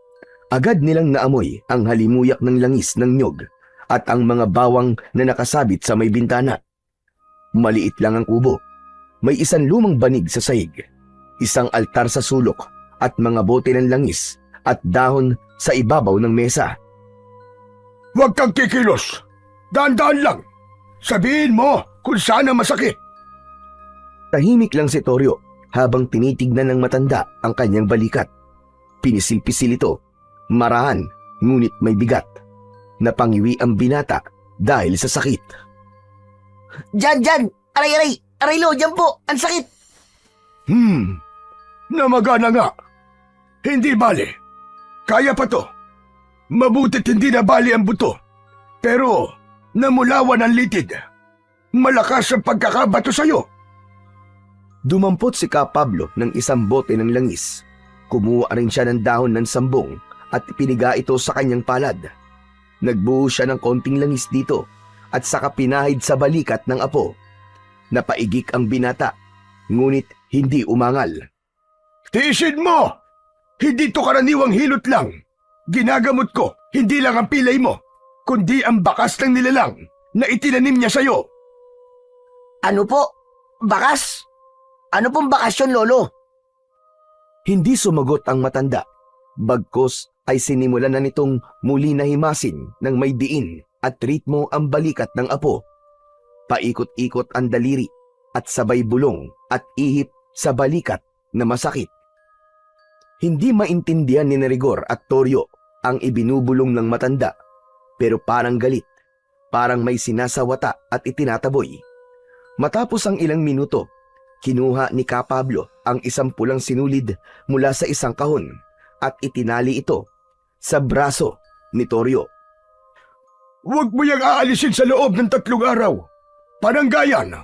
agad nilang naamoy ang halimuyak ng langis ng nyog at ang mga bawang na nakasabit sa may bintana. Maliit lang ang kubo. May isang lumang banig sa sahig, isang altar sa sulok at mga bote ng langis at dahon sa ibabaw ng mesa. Huwag kang kikilos. Daan-daan lang. Sabihin mo kung saan ang masakit. Tahimik lang si Toryo habang tinitignan ng matanda ang kanyang balikat. Pinisil-pisil ito, marahan, ngunit may bigat. Napangiwi ang binata dahil sa sakit. Diyan! Aray! Aray lo, diyan po! Ang sakit! Namagana nga. Hindi bali. Kaya pa to. Mabutit hindi na bali ang buto. Pero namulawan ang litid. Malakas ang pagkakabato sa'yo. Dumampot si Ka Pablo ng isang bote ng langis. Kumuha rin siya ng dahon ng sambong at piniga ito sa kanyang palad. Nagbuo siya ng konting langis dito at saka pinahid sa balikat ng apo. Napaigik ang binata, ngunit hindi umangal. Tiisin mo! Hindi to karaniwang hilot lang. Ginagamot ko, hindi lang ang pilay mo, kundi ang bakas ng nilalang na itinanim niya sa'yo. Ano po? Bakas? Ano pong bakasyon, Lolo? Hindi sumagot ang matanda. Bagkus ay sinimulan na nitong muli na himasin ng may diin at ritmo ang balikat ng apo. Paikot-ikot ang daliri at sabay bulong at ihip sa balikat na masakit. Hindi maintindihan ni Rigor at Toryo ang ibinubulong ng matanda, pero parang galit, parang may sinasawata at itinataboy. Matapos ang ilang minuto, kinuha ni Ka Pablo ang isang pulang sinulid mula sa isang kahon at itinali ito sa braso ni Toryo. Huwag mo yang aalisin sa loob ng 3 araw. Pananggayan,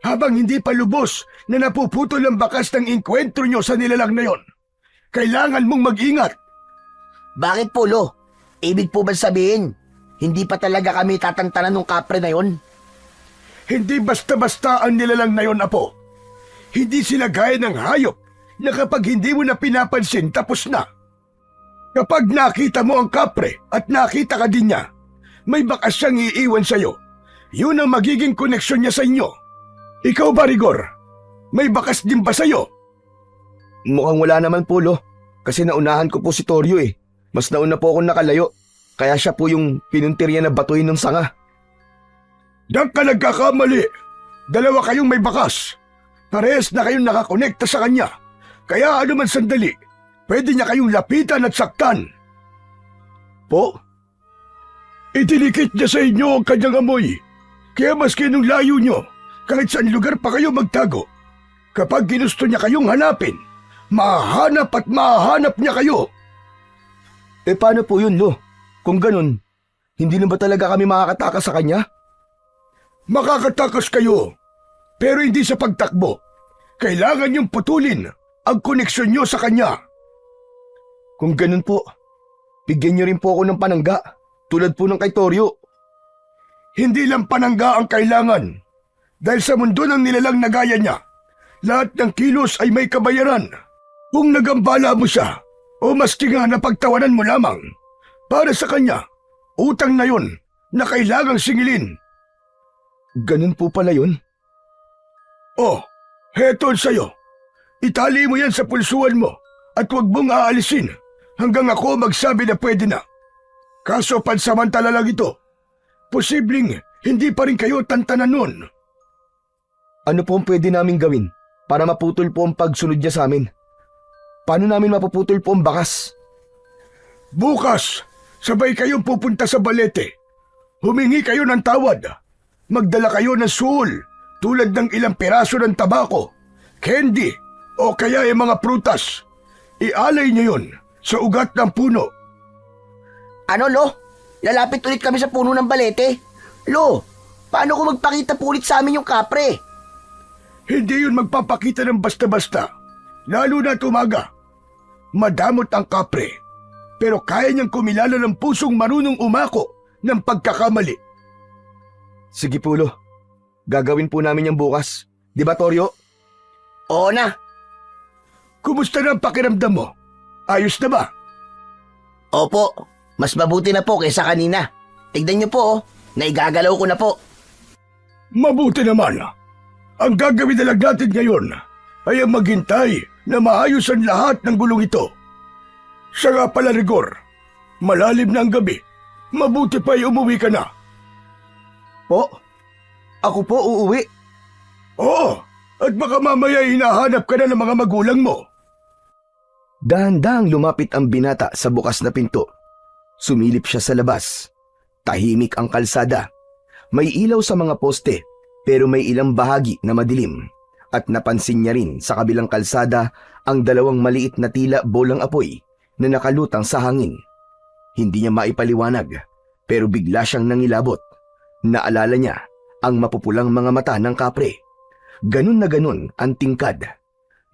habang hindi pa lubos na napuputol ang bakas ng inkwentro nyo sa nilalang na yon. Kailangan mong mag-ingat. Bakit po, Lo? Ibig po ba sabihin, hindi pa talaga kami tatantanan ng kapre na yon? Hindi basta-basta ang nilalang na yon, Apo. Hindi sila gaya ng hayop na kapag hindi mo na pinapansin, tapos na. Kapag nakita mo ang kapre at nakita ka din niya, may bakas siyang iiwan sa'yo. Yun ang magiging koneksyon niya sa inyo. Ikaw ba, Rigor? May bakas din ba sa'yo? Mukhang wala naman po, Lo. Kasi naunahan ko po si Toryo eh. Mas nauna po akong nakalayo. Kaya siya po yung pinuntirya na batuin ng sanga. Diyan ka nagkakamali. 2 kayong may bakas. Parehas na kayong nakakonekta sa kanya. Kaya ano man sandali, pwede niya kayong lapitan at saktan. Po? Itinikit niya sa inyo ang kanyang amoy. Kaya maski nung layo nyo, kahit saan lugar pa kayo magtago, kapag ginusto niya kayong hanapin, mahanap at mahanap niya kayo. Eh paano po yun, Lo? Kung ganun, hindi na ba talaga kami makakatakas sa kanya? Makakatakas kayo, pero hindi sa pagtakbo. Kailangan niyong putulin ang koneksyon niyo sa kanya. Kung ganun po, bigyan niyo rin po ako ng panangga, tulad po ng kay Toryo. Hindi lang panangga ang kailangan. Dahil sa mundo ng nilalang na gaya niya, lahat ng kilos ay may kabayaran. Kung nagambala mo siya, o maski nga napagtawanan mo lamang, para sa kanya, utang na yon na kailangang singilin. Ganun po pala yun? Oh, heto sa'yo. Itali mo yan sa pulsuan mo at huwag mong aalisin hanggang ako magsabi na pwede na. Kaso pansamantala lang ito. Posibleng hindi pa rin kayo tantanan nun. Ano po ang pwede namin gawin para maputol po ang pagsunod niya sa amin? Paano namin mapuputol po ang bakas? Bukas, sabay kayong pupunta sa balete. Humingi kayo ng tawad. Magdala kayo ng suol tulad ng ilang piraso ng tabako, candy, o kaya yung mga prutas. Ialay niyo yun sa ugat ng puno. Ano, Lo? Lalapit ulit kami sa puno ng balete? Lo, paano kung magpakita po ulit sa amin yung kapre? Hindi yun magpapakita ng basta-basta, lalo na umaga. Madamot ang kapre, pero kaya niyang kumilala ng pusong marunong umako ng pagkakamali. Sige po, Lo. Gagawin po namin yung bukas. Di ba, Toryo? Oo na. Kumusta na ang pakiramdam mo? Ayos na ba? Opo, mas mabuti na po kaysa kanina. Tignan niyo po, naigagalaw ko na po. Mabuti naman. Ang gagawin na lang natin ngayon ay ang maghintay na maayos ang lahat ng gulong ito. Siya nga pala, Rigor. Malalim na ang gabi. Mabuti pa ay umuwi ka na. Po? Ako po uuwi. Oo, at baka mamaya hinahanap ka na ng mga magulang mo. Dahan-dahang lumapit ang binata sa bukas na pinto. Sumilip siya sa labas. Tahimik ang kalsada May ilaw sa mga poste pero may ilang bahagi na madilim at napansin niya rin sa kabilang kalsada ang dalawang maliit na tila bolang apoy na nakalutang sa hangin. Hindi niya maipaliwanag pero bigla siyang nangilabot. Naalala niya ang mapupulang mga mata ng kapre. Ganun na ganun ang tingkad.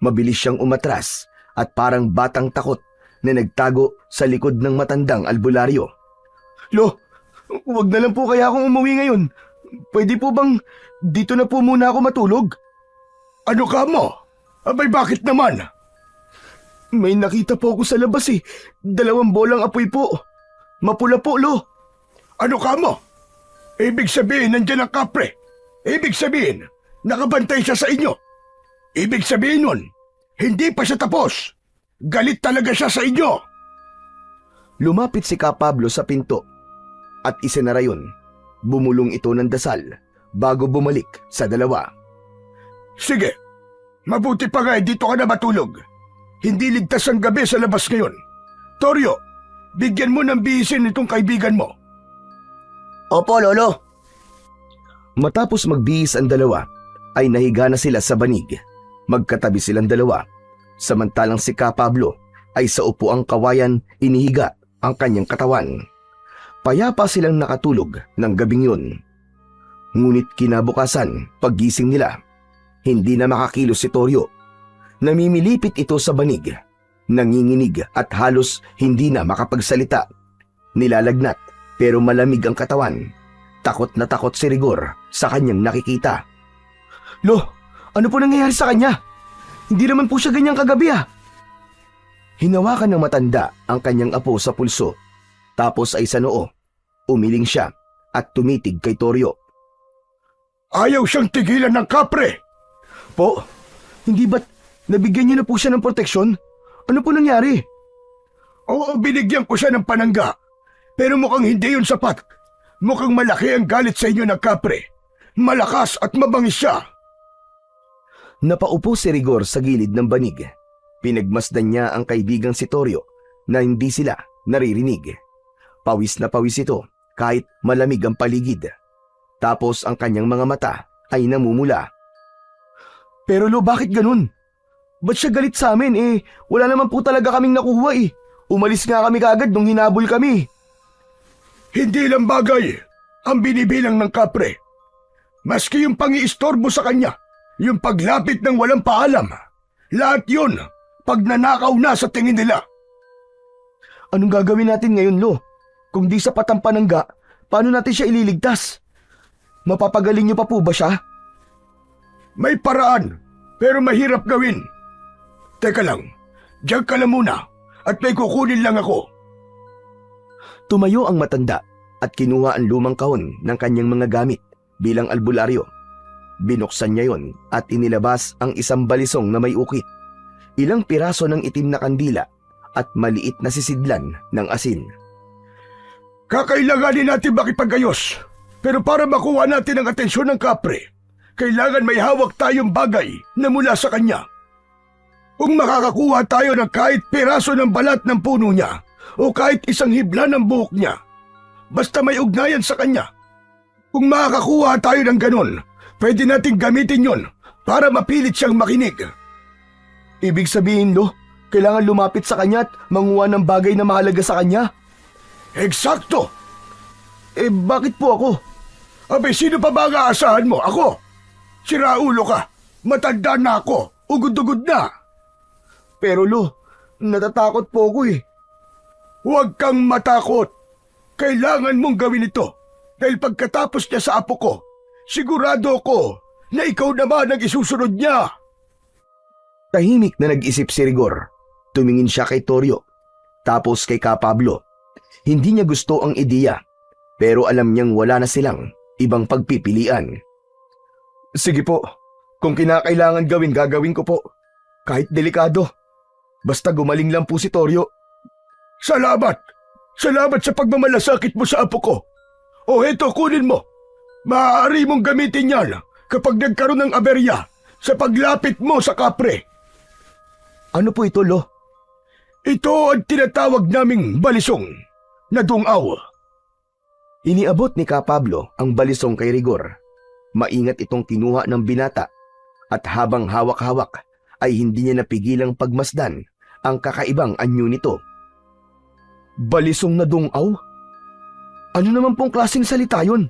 Mabilis siyang umatras at parang batang takot na nagtago sa likod ng matandang albularyo. Lo, wag na lang po kaya akong umuwi ngayon. Pwede po bang dito na po muna ako matulog? Ano ka mo? Abay bakit naman? May nakita po ako sa labas eh. 2 bolang apoy po. Mapula po, Lo. Ano ka mo? Ibig sabihin nandyan ang kapre. Ibig sabihin, nakabantay siya sa inyo. Ibig sabihin nun, hindi pa siya tapos. Galit talaga siya sa inyo. Lumapit si Ka Pablo sa pinto at isinara yun. Bumulong ito ng dasal bago bumalik sa dalawa. Sige, mabuti pa nga dito ka na matulog. Hindi ligtas ang gabi sa labas ngayon. Toryo, bigyan mo ng bihisin itong kaibigan mo. Opo, Lolo. Matapos magbihis ang dalawa, ay nahiga na sila sa banig. Magkatabi silang dalawa. Samantalang si Ka Pablo ay sa upuang kawayan inihiga ang kanyang katawan. Payapa silang nakatulog ng gabing yun. Ngunit kinabukasan, paggising nila, hindi na makakilos si Toryo. Namimilipit ito sa banig, nanginginig at halos hindi na makapagsalita. Nilalagnat pero malamig ang katawan. Takot na takot si Rigor sa kanyang nakikita. Lo, ano po nangyayari sa kanya? Hindi naman po siya ganyang kagabi ah. Hinawakan ng matanda ang kanyang apo sa pulso. Tapos ay sa noo. Umiling siya at tumitig kay Toryo. Ayaw siyang tigilan ng kapre. Po, hindi ba't nabigyan niyo na po siya ng proteksyon? Ano po nangyari? Oo, binigyan ko siya ng panangga. Pero mukhang hindi yun sapat. Mukhang malaki ang galit sa inyo ng kapre. Malakas at mabangis siya. Napaupo si Rigor sa gilid ng banig. Pinagmasdan niya ang kaibigang si Toryo na hindi sila naririnig. Pawis na pawis ito kahit malamig ang paligid. Tapos ang kanyang mga mata ay namumula. Pero Lo, bakit ganun? Ba't siya galit sa amin eh? Wala naman po talaga kaming nakuha eh. Umalis nga kami kaagad nung hinabol kami. Hindi lang bagay ang binibilang ng kapre. Maski yung pangiistorbo sa kanya, yung paglapit ng walang paalam, lahat yun pagnanakaw na sa tingin nila. Anong gagawin natin ngayon, Lo? Kung di sapat ang panangga, paano natin siya ililigtas? Mapapagaling niyo pa po ba siya? May paraan, pero mahirap gawin. Teka lang, diyan ka lang muna at may kukunin lang ako. Tumayo ang matanda at kinuha ang lumang kahon ng kanyang mga gamit bilang albularyo. Binuksan niya yon at inilabas ang isang balisong na may ukit, ilang piraso ng itim na kandila at maliit na sisidlan ng asin. Kakailanganin natin makipagayos, pero para makuha natin ang atensyon ng kapre, kailangan may hawak tayong bagay na mula sa kanya. Kung makakakuha tayo ng kahit piraso ng balat ng puno niya o kahit isang hibla ng buhok niya, basta may ugnayan sa kanya. Kung makakakuha tayo ng ganon, pwede nating gamitin yon para mapilit siyang makinig. Ibig sabihin, Lo, kailangan lumapit sa kanya at manguha ng bagay na mahalaga sa kanya? Eksakto! Eh, bakit po ako? Abay, sino pa ba ang aasahan mo? Ako? Siraulo ka. Matanda na ako. Ugod-ugod na. Pero Lo, natatakot po ako eh. Huwag kang matakot. Kailangan mong gawin ito. Dahil pagkatapos niya sa apo ko, sigurado ko na ikaw naman ang isusunod niya. Tahimik na nag-isip si Rigor. Tumingin siya kay Toryo, tapos kay Ka Pablo. Hindi niya gusto ang ideya, pero alam niyang wala na silang ibang pagpipilian. Sige po, kung kinakailangan gawin, gagawin ko po. Kahit delikado. Basta gumaling lang po si Toryo. Salamat! Salamat sa pagmamalasakit mo sa apo ko. O heto, kunin mo. Maaari mong gamitin yan kapag nagkaroon ng aberya sa paglapit mo sa kapre. Ano po ito, Lo? Ito ang tinatawag naming balisong na dungaw. Iniabot ni Ka Pablo ang balisong kay Rigor. Maingat itong kinuha ng binata at habang hawak-hawak ay hindi niya napigilang pagmasdan ang kakaibang anyo nito. Balisong na dungaw? Ano naman pong klaseng salita yun?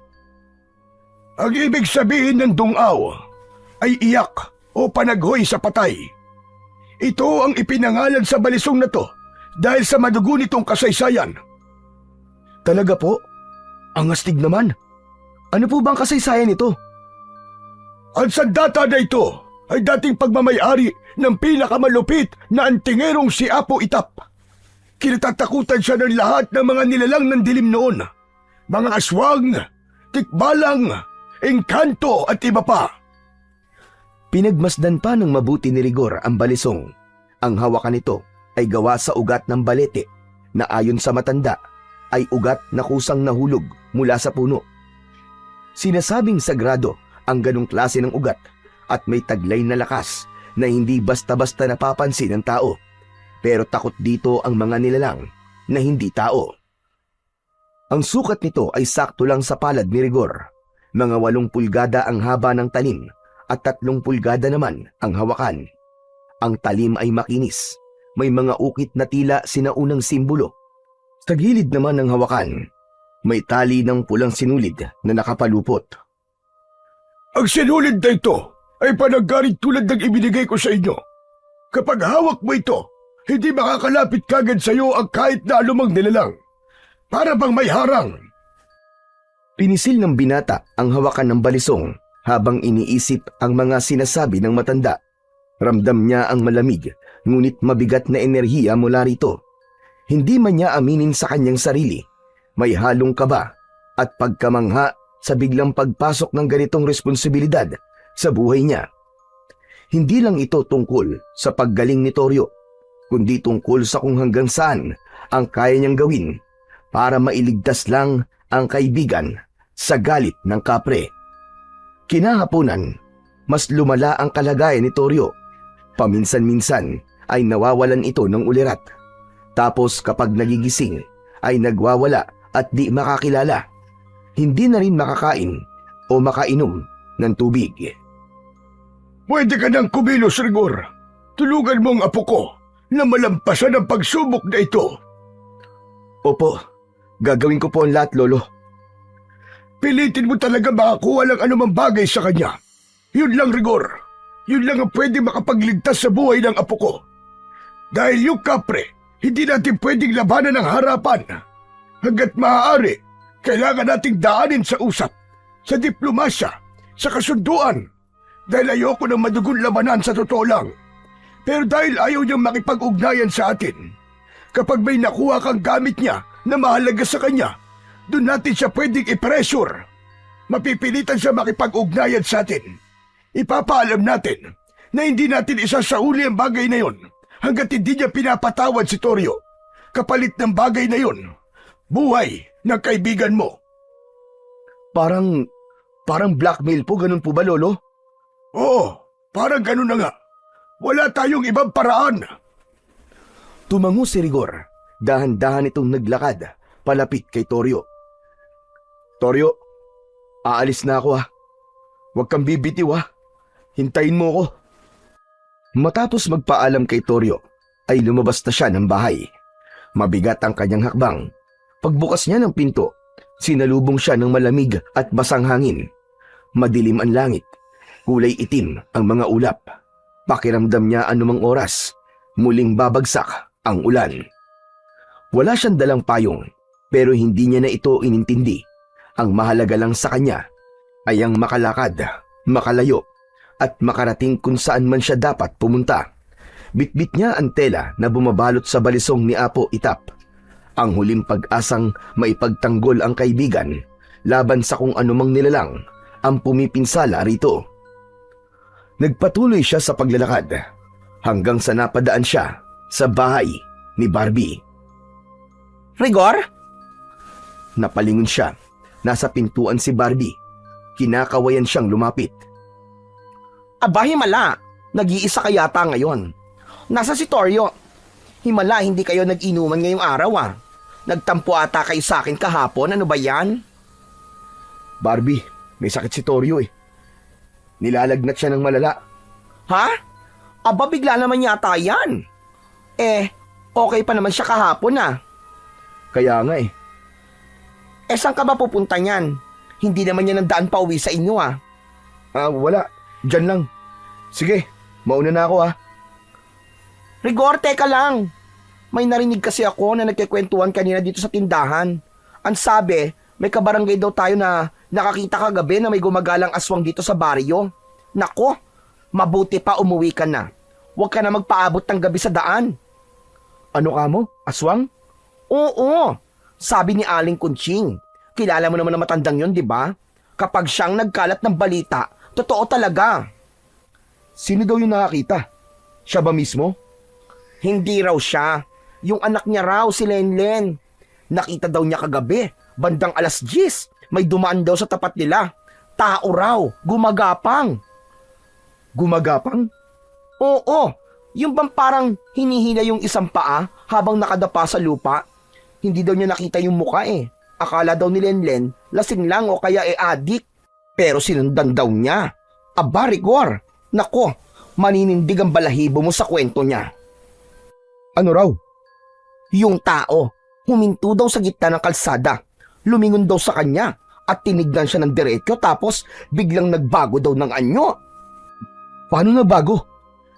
Ang ibig sabihin ng dungaw ay iyak o panaghoy sa patay. Ito ang ipinangalan sa balisong na to dahil sa madugo nitong kasaysayan. Talaga po? Ang astig naman. Ano po bang kasaysayan nito? Ang sandata na ito ay dating pagmamayari ng pinakamalupit na antingerong si Apo Itap. Kinatatakutan siya ng lahat ng mga nilalang ng dilim noon. Mga aswang, tikbalang, engkanto at iba pa. Pinagmasdan pa ng mabuti ni Rigor ang balisong. Ang hawakan nito ay gawa sa ugat ng balete na ayon sa matanda ay ugat na kusang nahulog mula sa puno. Sinasabing sagrado ang ganong klase ng ugat at may taglay na lakas na hindi basta-basta napapansin ng tao. Pero takot dito ang mga nilalang na hindi tao. Ang sukat nito ay sakto lang sa palad ni Rigor. Mga 8 pulgada ang haba ng talim at 3 pulgada naman ang hawakan. Ang talim ay makinis. May mga ukit na tila sinaunang simbolo. Sa gilid naman ng hawakan, may tali ng pulang sinulid na nakapalupot. Ang sinulid na ito ay panaggarit tulad ng ibinigay ko sa inyo. Kapag hawak mo ito, hindi makakalapit kagad sa iyo ang kahit na alumang nilalang. Para bang may harang. Pinisil ng binata ang hawakan ng balisong habang iniisip ang mga sinasabi ng matanda. Ramdam niya ang malamig ngunit mabigat na enerhiya mula rito. Hindi man niya aminin sa kanyang sarili. May halong kaba at pagkamangha sa biglang pagpasok ng ganitong responsibilidad sa buhay niya. Hindi lang ito tungkol sa paggaling ni Toryo, kundi tungkol sa kung hanggang saan ang kaya niyang gawin para mailigtas lang ang kaibigan sa galit ng kapre. Kinahaponan, mas lumala ang kalagayan ni Toryo. Paminsan-minsan ay nawawalan ito ng ulirat. Tapos kapag nagigising ay nagwawala at di makakilala. Hindi na rin makakain o makainom ng tubig. Pwede ka nang kumilos, Rigor. Tulungan mo ang apo ko na malampasan ang pagsubok na ito. Opo, gagawin ko po ang lahat, Lolo. Pilitin mo talaga makakuha ng anumang bagay sa kanya. Yun lang, Rigor. Yun lang ang pwede makapagligtas sa buhay ng apo ko. Dahil yung kapre, hindi natin pwedeng labanan ng harapan. Hanggat maaari, kailangan nating daanin sa usap, sa diplomasya, sa kasunduan. Dahil ayoko ng madugon labanan sa totoo lang. Pero dahil ayaw niyang makipag-ugnayan sa atin, kapag may nakuha kang gamit niya na mahalaga sa kanya, doon natin siya pwedeng i-pressure. Mapipilitan siya makipag-ugnayan sa atin. Ipapaalam natin na hindi natin isasauli ang bagay na yon hanggat hindi niya pinapatawad si Toryo. Kapalit ng bagay na yon, buhay ng kaibigan mo. Parang blackmail po, ganun po ba, Lolo? Oo, parang ganun na nga. Wala tayong ibang paraan. Tumango si Rigor. Dahan-dahan itong naglakad palapit kay Toryo. Toryo, aalis na ako ha. Huwag kang bibitiw ha. Hintayin mo ko. Matapos magpaalam kay Toryo, ay lumabas na siya ng bahay. Mabigat ang kanyang hakbang. Pagbukas niya ng pinto, sinalubong siya ng malamig at basang hangin. Madilim ang langit. Kulay itim ang mga ulap. Pakiramdam niya anumang oras, muling babagsak ang ulan. Wala siyang dalang payong, pero hindi niya na ito inintindi. Ang mahalaga lang sa kanya ay ang makalakad, makalayo, at makarating kung saan man siya dapat pumunta. Bitbit niya ang tela na bumabalot sa balisong ni Apo Itap. Ang huling pag-asang maipagtanggol ang kaibigan laban sa kung anumang nilalang ang pumipinsala rito. Nagpatuloy siya sa paglalakad hanggang sa napadaan siya sa bahay ni Barbie. Rigor? Napalingon siya. Nasa pintuan si Barbie. Kinakawayan siyang lumapit. Aba, himala. Nag-iisa ka yata ngayon. Nasa si Toryo. Himala, hindi kayo nag-inuman ngayong araw ah. Nagtampo ata kayo sa akin kahapon, ano ba yan? Barbie, may sakit si Toryo eh. Nilalagnat siya ng malala. Ha? Aba, bigla naman yata yan. Okay pa naman siya kahapon ah. Kaya nga eh. Saan ka ba pupunta niyan? Hindi naman yan ang daan pa uwi sa inyo ah. Wala. Diyan lang. Sige, mauna na ako ah. Rigor, teka lang. May narinig kasi ako na nagkikwentuhan kanina dito sa tindahan. Ang sabi, may kabarangay daw tayo na nakakita kagabi na may gumagalang aswang dito sa baryo. Nako, mabuti pa umuwi ka na. Huwag ka na magpaabot ng gabi sa daan. Ano ka mo? Aswang? Oo, sabi ni Aling Kunching. Kilala mo naman na matandang yun, di ba? Kapag siyang nagkalat ng balita, totoo talaga. Sino daw yung nakakita? Siya ba mismo? Hindi raw siya. Yung anak niya raw, si Lenlen. Nakita daw niya kagabi, bandang 10:00, may dumaan daw sa tapat nila. Tao raw, gumagapang. Gumagapang? Oo, yung bang parang hinihila yung isang paa habang nakadapa sa lupa. Hindi daw niya nakita yung muka eh. Akala daw ni Lenlen, lasing lang o kaya adik. Pero sinundan daw niya. Aba, Rigor, nako, maninindig ang balahibo mo sa kwento niya. Ano raw? Yung tao, huminto daw sa gitna ng kalsada. Lumingon daw sa kanya at tinignan siya ng diretso tapos biglang nagbago daw ng anyo. Paano nagbago?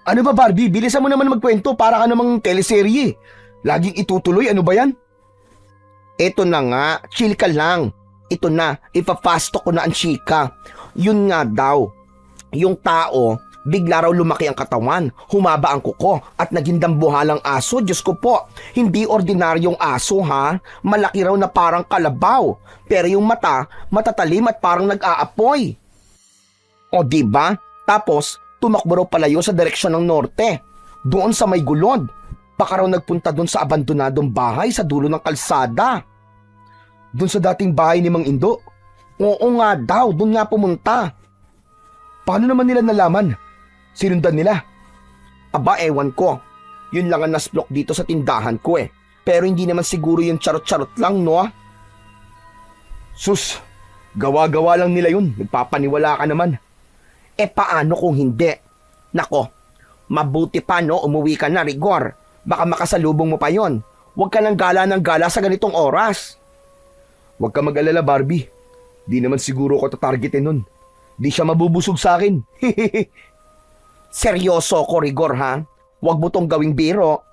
Ano ba Barbie? Bilisan mo naman magkwento para ka namang teleserye. Laging itutuloy, ano ba yan? Eto na nga, chill ka lang. Ito na, ipapasto ko na ang chika. Yun nga daw, yung tao, bigla raw lumaki ang katawan, humaba ang kuko at naging dambuhalang aso. Diyos ko po, hindi ordinaryong aso ha. Malaki raw na parang kalabaw, pero yung mata, matatalim at parang nag-aapoy. O diba? Tapos, tumakbo raw palayo sa direksyon ng norte, doon sa may gulod. Baka raw nagpunta doon sa abandonadong bahay sa dulo ng kalsada. Doon sa dating bahay ni Mang Indo? Oo nga daw, doon nga pumunta. Paano naman nila nalaman? Sinundan nila? Aba, ewan ko. Yun lang ang nasblok dito sa tindahan ko eh. Pero hindi naman siguro yung charot-charot lang, no? Sus, gawa-gawa lang nila yun. Nagpapaniwala ka naman. Paano kung hindi? Nako, mabuti pa no, umuwi ka na, Rigor. Baka makasalubong mo pa yon. Huwag ka ng gala sa ganitong oras. Huwag ka mag-alala, Barbie. Di naman siguro ko tatargetin nun. Di siya mabubusog sa akin. Seryoso ko, Rigor, ha? Huwag mo tong gawing biro.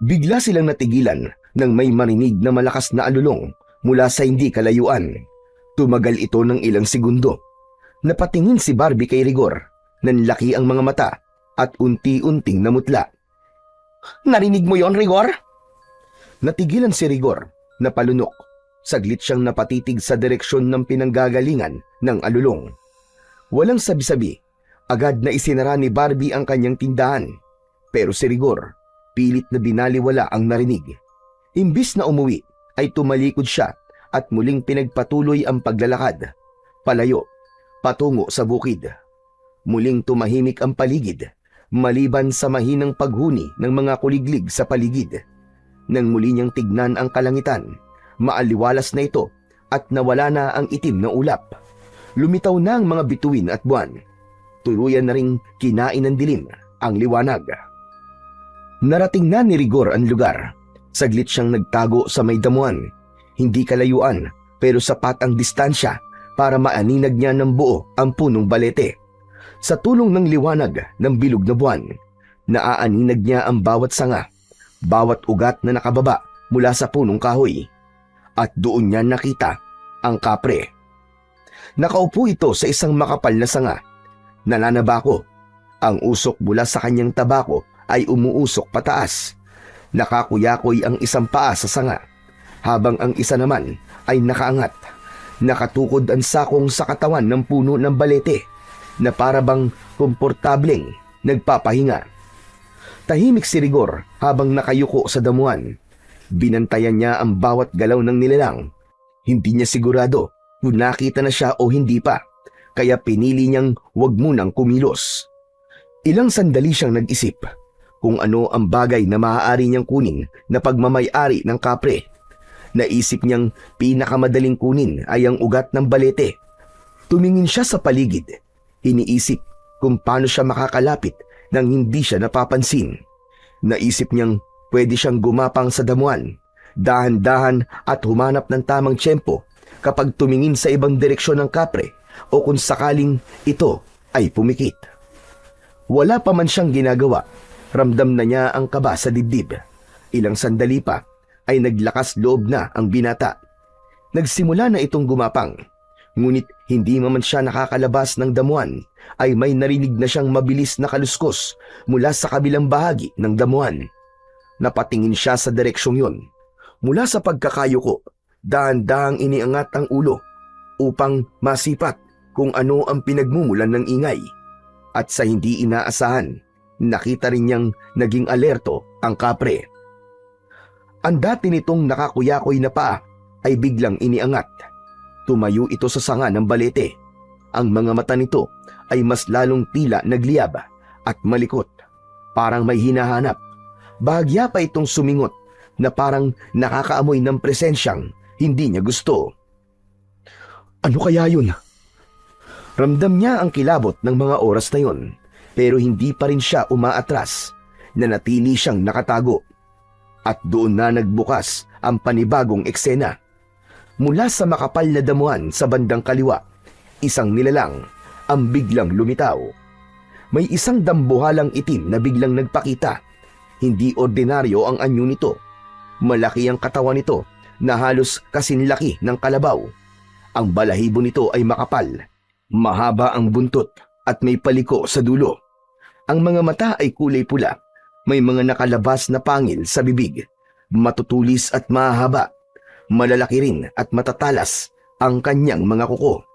Bigla silang natigilan nang may marinig na malakas na alulong mula sa hindi kalayuan. Tumagal ito ng ilang segundo. Napatingin si Barbie kay Rigor. Nanlaki ang mga mata at unti-unting namutla. Narinig mo yon, Rigor? Natigilan si Rigor, napalunok. Saglit siyang napatitig sa direksyon ng pinanggagalingan ng alulong. Walang sabi-sabi, agad na isinara ni Barbie ang kanyang tindahan. Pero si Rigor, pilit na binaliwala ang narinig. Imbis na umuwi, ay tumalikod siya at muling pinagpatuloy ang paglalakad. Palayo, patungo sa bukid. Muling tumahimik ang paligid, maliban sa mahinang paghuni ng mga kuliglig sa paligid. Nang muli niyang tignan ang kalangitan, maaliwalas na ito at nawala na ang itim na ulap. Lumitaw na ang mga bituin at buwan. Tuluyan na ring kinain ng dilim ang liwanag. Narating na ni Rigor ang lugar. Saglit siyang nagtago sa may damuhan. Hindi kalayuan pero sapat ang distansya para maaninag niya ng buo ang punong balete. Sa tulong ng liwanag ng bilog na buwan, naaaninag niya ang bawat sanga, bawat ugat na nakababa mula sa punong kahoy. At doon niya nakita ang kapre. Nakaupo ito sa isang makapal na sanga. Nananabako. Ang usok mula sa kanyang tabako ay umuusok pataas. Nakakuyakoy ang isang paa sa sanga, habang ang isa naman ay nakaangat. Nakatukod ang sakong sa katawan ng puno ng balete na parabang komportableng nagpapahinga. Tahimik si Rigor habang nakayuko sa damuhan. Binantayan niya ang bawat galaw ng nilalang. Hindi niya sigurado kung nakita na siya o hindi pa, kaya pinili niyang huwag munang kumilos. Ilang sandali siyang nag-isip kung ano ang bagay na maaari niyang kunin na pagmamay-ari ng kapre. Naisip niyang pinakamadaling kunin ay ang ugat ng balete. Tumingin siya sa paligid. Iniisip kung paano siya makakalapit nang hindi siya napapansin. Naisip niyang pwede siyang gumapang sa damuhan, dahan-dahan at humanap ng tamang tiyempo kapag tumingin sa ibang direksyon ng kapre o kung sakaling ito ay pumikit. Wala pa man siyang ginagawa, ramdam na niya ang kaba sa dibdib. Ilang sandali pa ay naglakas loob na ang binata. Nagsimula na itong gumapang, ngunit hindi man siya nakakalabas ng damuhan ay may narinig na siyang mabilis na kaluskos mula sa kabilang bahagi ng damuhan. Napatingin siya sa direksyong yon. Mula sa pagkakayuko, dahan-dahang iniangat ang ulo upang masipat kung ano ang pinagmumulan ng ingay. At sa hindi inaasahan, nakita rin niyang naging alerto ang kapre. Ang dati nitong nakakuyakoy na paa ay biglang iniangat. Tumayo ito sa sanga ng balete. Ang mga mata nito ay mas lalong tila nagliyab at malikot, parang may hinahanap. Bahagya pa itong sumingot na parang nakakaamoy ng presensyang hindi niya gusto. Ano kaya yun? Ramdam niya ang kilabot ng mga oras na yon, pero hindi pa rin siya umaatras. Nanatili siyang nakatago. At doon na nagbukas ang panibagong eksena. Mula sa makapal na damuhan sa bandang kaliwa, isang nilalang ang biglang lumitaw. May isang dambuhalang itim na biglang nagpakita. Hindi ordinaryo ang anyo nito. Malaki ang katawan nito na halos kasinlaki ng kalabaw. Ang balahibo nito ay makapal. Mahaba ang buntot at may paliko sa dulo. Ang mga mata ay kulay pula. May mga nakalabas na pangil sa bibig. Matutulis at mahaba. Malalaki rin at matatalas ang kanyang mga kuko.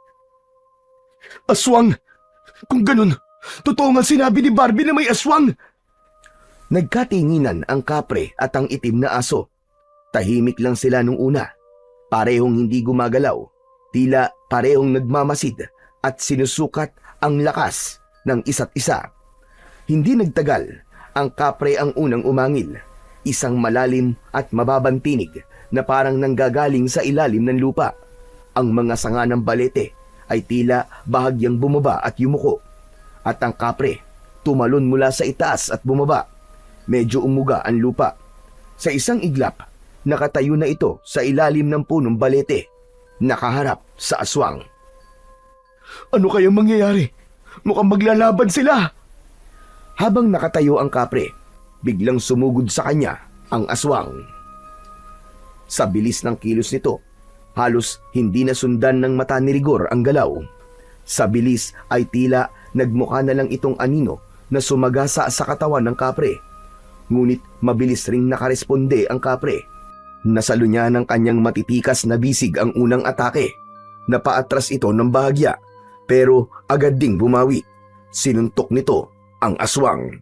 Aswang! Kung ganun, totoo nga sinabi ni Barbie na may aswang! Nagkatinginan ang kapre at ang itim na aso. Tahimik lang sila nung una. Parehong hindi gumagalaw. Tila parehong nagmamasid at sinusukat ang lakas ng isa't isa. Hindi nagtagal, ang kapre ang unang umangil. Isang malalim at mababang tinig na parang nanggagaling sa ilalim ng lupa. Ang mga sanga ng balete ay tila bahagyang bumaba at yumuko. At ang kapre tumalon mula sa itaas at bumaba. Medyo umuga ang lupa. Sa isang iglap, nakatayo na ito sa ilalim ng punong balete, nakaharap sa aswang. Ano kayang mangyayari? Mukhang maglalaban sila! Habang nakatayo ang kapre, biglang sumugod sa kanya ang aswang. Sa bilis ng kilos nito, halos hindi nasundan ng mata ni Rigor ang galaw. Sa bilis ay tila nagmukha na lang itong anino na sumagasa sa katawan ng kapre. Ngunit mabilis ring nakaresponde ang kapre. Nasalo niya ng kanyang matitikas na bisig ang unang atake. Napaatras ito ng bahagya, pero agad ding bumawi. Sinuntok nito ang aswang.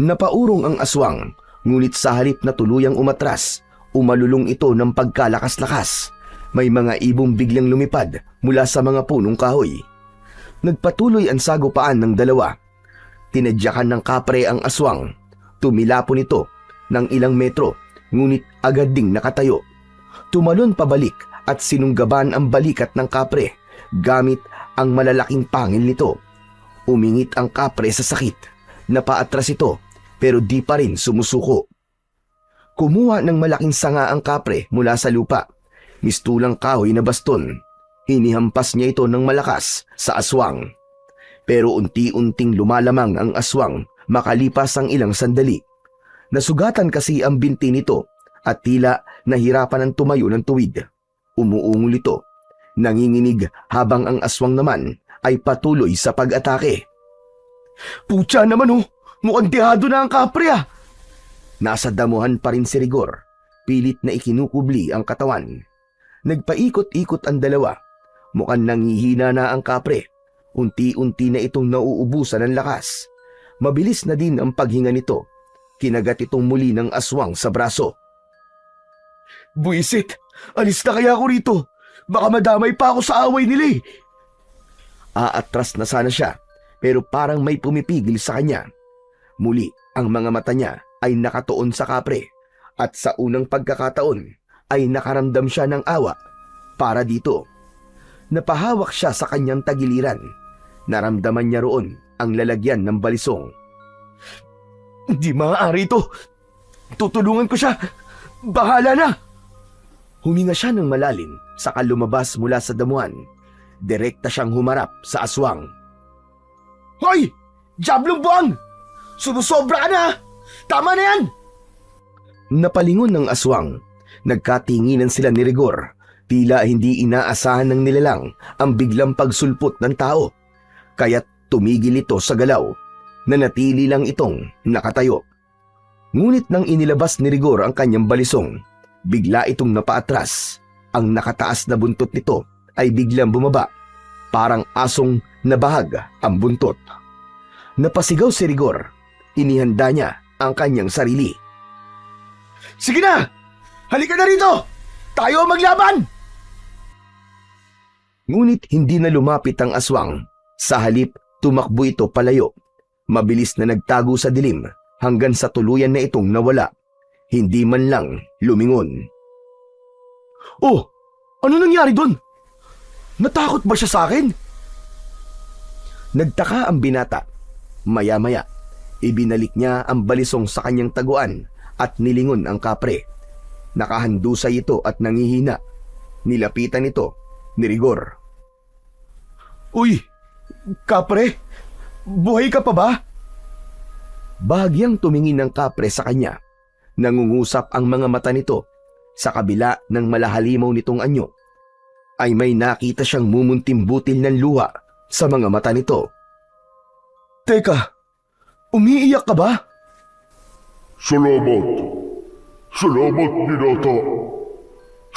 Napaurong ang aswang, ngunit sa halip na tuluyang umatras, umalulong ito ng pagkalakas-lakas. May mga ibong biglang lumipad mula sa mga punong kahoy. Nagpatuloy ang sagupaan ng dalawa. Tinadyakan ng kapre ang aswang. Tumilapon ito ng ilang metro, ngunit agad ding nakatayo. Tumalon pabalik at sinunggaban ang balikat ng kapre gamit ang malalaking pangil nito. Umingit ang kapre sa sakit. Napaatras ito pero di pa rin sumusuko. Kumuha ng malaking sanga ang kapre mula sa lupa. Mistulang kahoy na baston. Hinihampas niya ito ng malakas sa aswang. Pero unti-unting lumalamang ang aswang makalipas ang ilang sandali. Nasugatan kasi ang binti nito at tila nahirapan ang tumayo ng tuwid. Umuungol ito. Nanginginig habang ang aswang naman ay patuloy sa pag-atake. Putya naman oh! Mukhang dehado na ang kapre ah! Nasa damuhan pa rin si Rigor. Pilit na ikinukubli ang katawan. Nagpaikot-ikot ang dalawa. Mukhang nangihina na ang kapre. Unti-unti na itong nauubusan ng lakas. Mabilis na din ang paghinga nito. Kinagat itong muli ng aswang sa braso. Buisit! Alis na kaya ako rito! Baka madamay pa ako sa away nila eh! Aatras na sana siya, pero parang may pumipigil sa kanya. Muli, ang mga mata niya ay nakatuon sa kapre, at sa unang pagkakataon ay nakaramdam siya ng awa para dito. Napahawak siya sa kanyang tagiliran. Naramdaman niya roon ang lalagyan ng balisong. Hindi maaari ito. Tutulungan ko siya. Bahala na. Huminga siya ng malalim saka lumabas mula sa damuhan. Direkta siyang humarap sa aswang. Hoy! Diablong buwang! Sumusobra ka na! Tama na yan! Napalingon ng aswang. Nagkatinginan sila ni Rigor. Tila hindi inaasahan ng nilalang ang biglang pagsulpot ng tao. Kaya't tumigil ito sa galaw. Nanatili lang itong nakatayo. Ngunit nang inilabas ni Rigor ang kanyang balisong, bigla itong napaatras. Ang nakataas na buntot nito ay biglang bumaba. Parang asong nabahag ang buntot. Napasigaw si Rigor. Inihanda niya ang kanyang sarili. Sige na! Halika na rito! Tayo ang maglaban! Ngunit hindi na lumapit ang aswang. Sa halip, tumakbo ito palayo. Mabilis na nagtago sa dilim hanggang sa tuluyan na itong nawala. Hindi man lang lumingon. Oh! Ano nangyari doon? Natakot ba siya sa akin? Nagtaka ang binata. Maya-maya, ibinalik niya ang balisong sa kanyang taguan at nilingon ang kapre. Nakahandusay ito at nangihina. Nilapitan ito ni Rigor. Uy! Kapre! Buhay ka pa ba? Bahagyang tumingin ng kapre sa kanya. Nangungusap ang mga mata nito. Sa kabila ng malahalimaw nitong anyo, ay may nakita siyang mumuntim-butil ng luha sa mga mata nito. Teka, umiiyak ka ba? Salamat. Salamat, binata.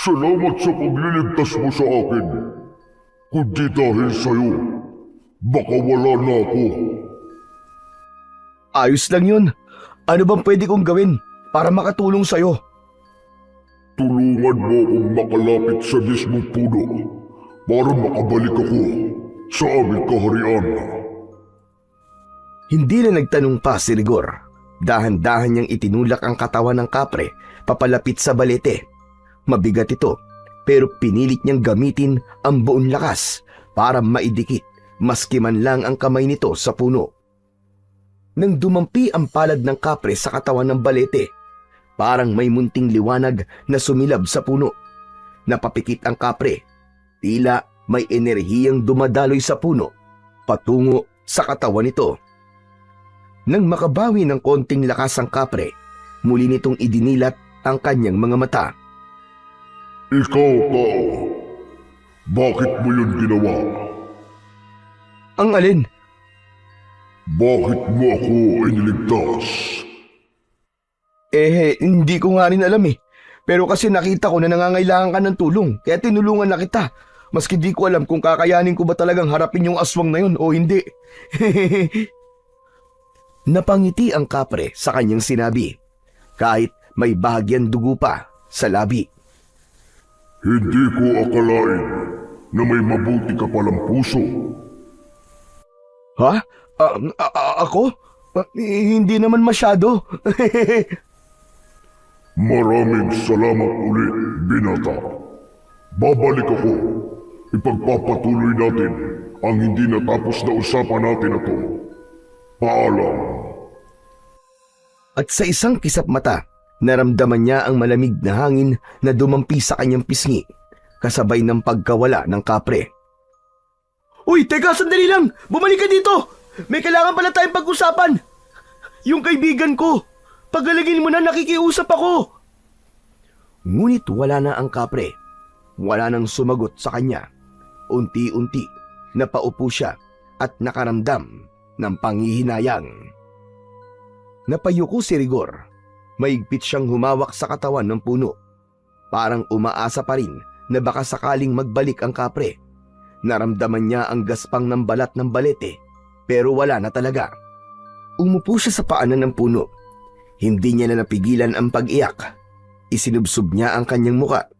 Salamat sa pagliligtas mo sa akin. Kundi dahil sa'yo, baka wala na ako. Ayos lang yun. Ano bang pwede kong gawin para makatulong sa'yo? Tulungan mo akong makalapit sa mismong puno para makabalik ako sa aming kaharian. Hindi na nagtanong pa si Rigor. Dahan-dahan niyang itinulak ang katawan ng kapre papalapit sa balete. Mabigat ito, pero pinilit niyang gamitin ang buong lakas para maidikit maski man lang ang kamay nito sa puno. Nang dumampi ang palad ng kapre sa katawan ng balete, parang may munting liwanag na sumilab sa puno. Napapikit ang kapre. Tila may enerhiyang dumadaloy sa puno patungo sa katawan nito. Nang makabawi ng konting lakas ang kapre, muli nitong idinilat ang kanyang mga mata. Ikaw, tao. Bakit mo yun ginawa? Ang alin? Bakit mo ako iniligtas? Hindi ko nga rin alam eh. Pero kasi nakita ko na nangangailangan ka ng tulong, kaya tinulungan na kita. Maski di ko alam kung kakayanin ko ba talagang harapin yung aswang na yun o hindi. Napangiti ang kapre sa kanyang sinabi, kahit may bahagyan dugo pa sa labi. Hindi ko akalain na may mabuti ka palang puso. Ha? Ako? Hindi naman masyado. Maraming salamat ulit, binata. Babalik ako. Ipagpapatuloy natin ang hindi natapos na usapan natin na to. Paalam. At sa isang kisap mata, naramdaman niya ang malamig na hangin na dumampi sa kanyang pisngi, kasabay ng pagkawala ng kapre. Uy, teka, sandali lang! Bumalik ka dito! May kailangan pala tayong pag-usapan! Yung kaibigan ko! Pagalagin mo na, nakikiusap ako! Ngunit wala na ang kapre. Wala nang sumagot sa kanya. Unti-unti, napaupo siya at nakaramdam ng panghihinayang. Napayuko si Rigor. Maigpit siyang humawak sa katawan ng puno. Parang umaasa pa rin na baka sakaling magbalik ang kapre. Naramdaman niya ang gaspang ng balat ng balete, pero wala na talaga. Umupo siya sa paanan ng puno. Hindi niya na napigilan ang pag-iyak. Isinubsob niya ang kanyang muka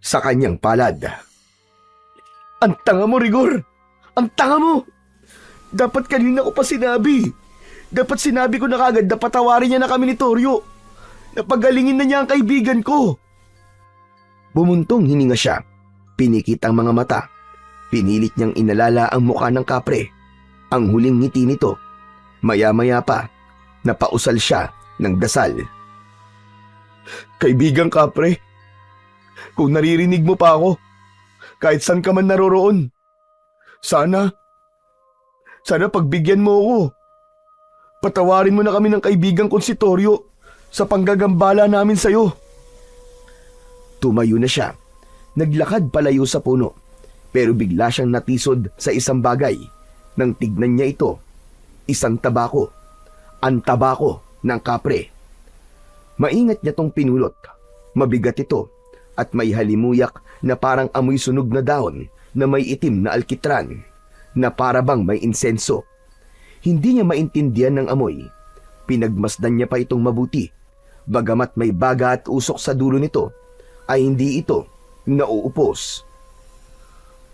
sa kanyang palad. Ang tanga mo, Rigor! Ang tanga mo! Dapat kanina ko pa sinabi. Dapat sinabi ko na kagad na patawarin niya na kami ni Toryo. Napagalingin na niya ang kaibigan ko. Bumuntong hininga siya. Pinikit ang mga mata. Pinilit niyang inalala ang mukha ng kapre. Ang huling ngiti nito. Maya-maya pa, napausal siya ng dasal. Kaibigang kapre, kung naririnig mo pa ako, kahit saan ka man naroroon, sana pagbigyan mo ako. Patawarin mo na kami ng kaibigang kong si Toryo sa panggagambala namin sa'yo. Tumayo na siya. Naglakad palayo sa puno. Pero bigla siyang natisod sa isang bagay. Nang tignan niya ito, isang tabako. Ang tabako ng kapre. Maingat niya tong pinulot. Mabigat ito at may halimuyak na parang amoy sunog na dahon na may itim na alkitran na para bang may insenso. Hindi niya maintindihan ng amoy. Pinagmasdan niya pa itong mabuti. Bagamat may baga at usok sa dulo nito, ay hindi ito nauupos.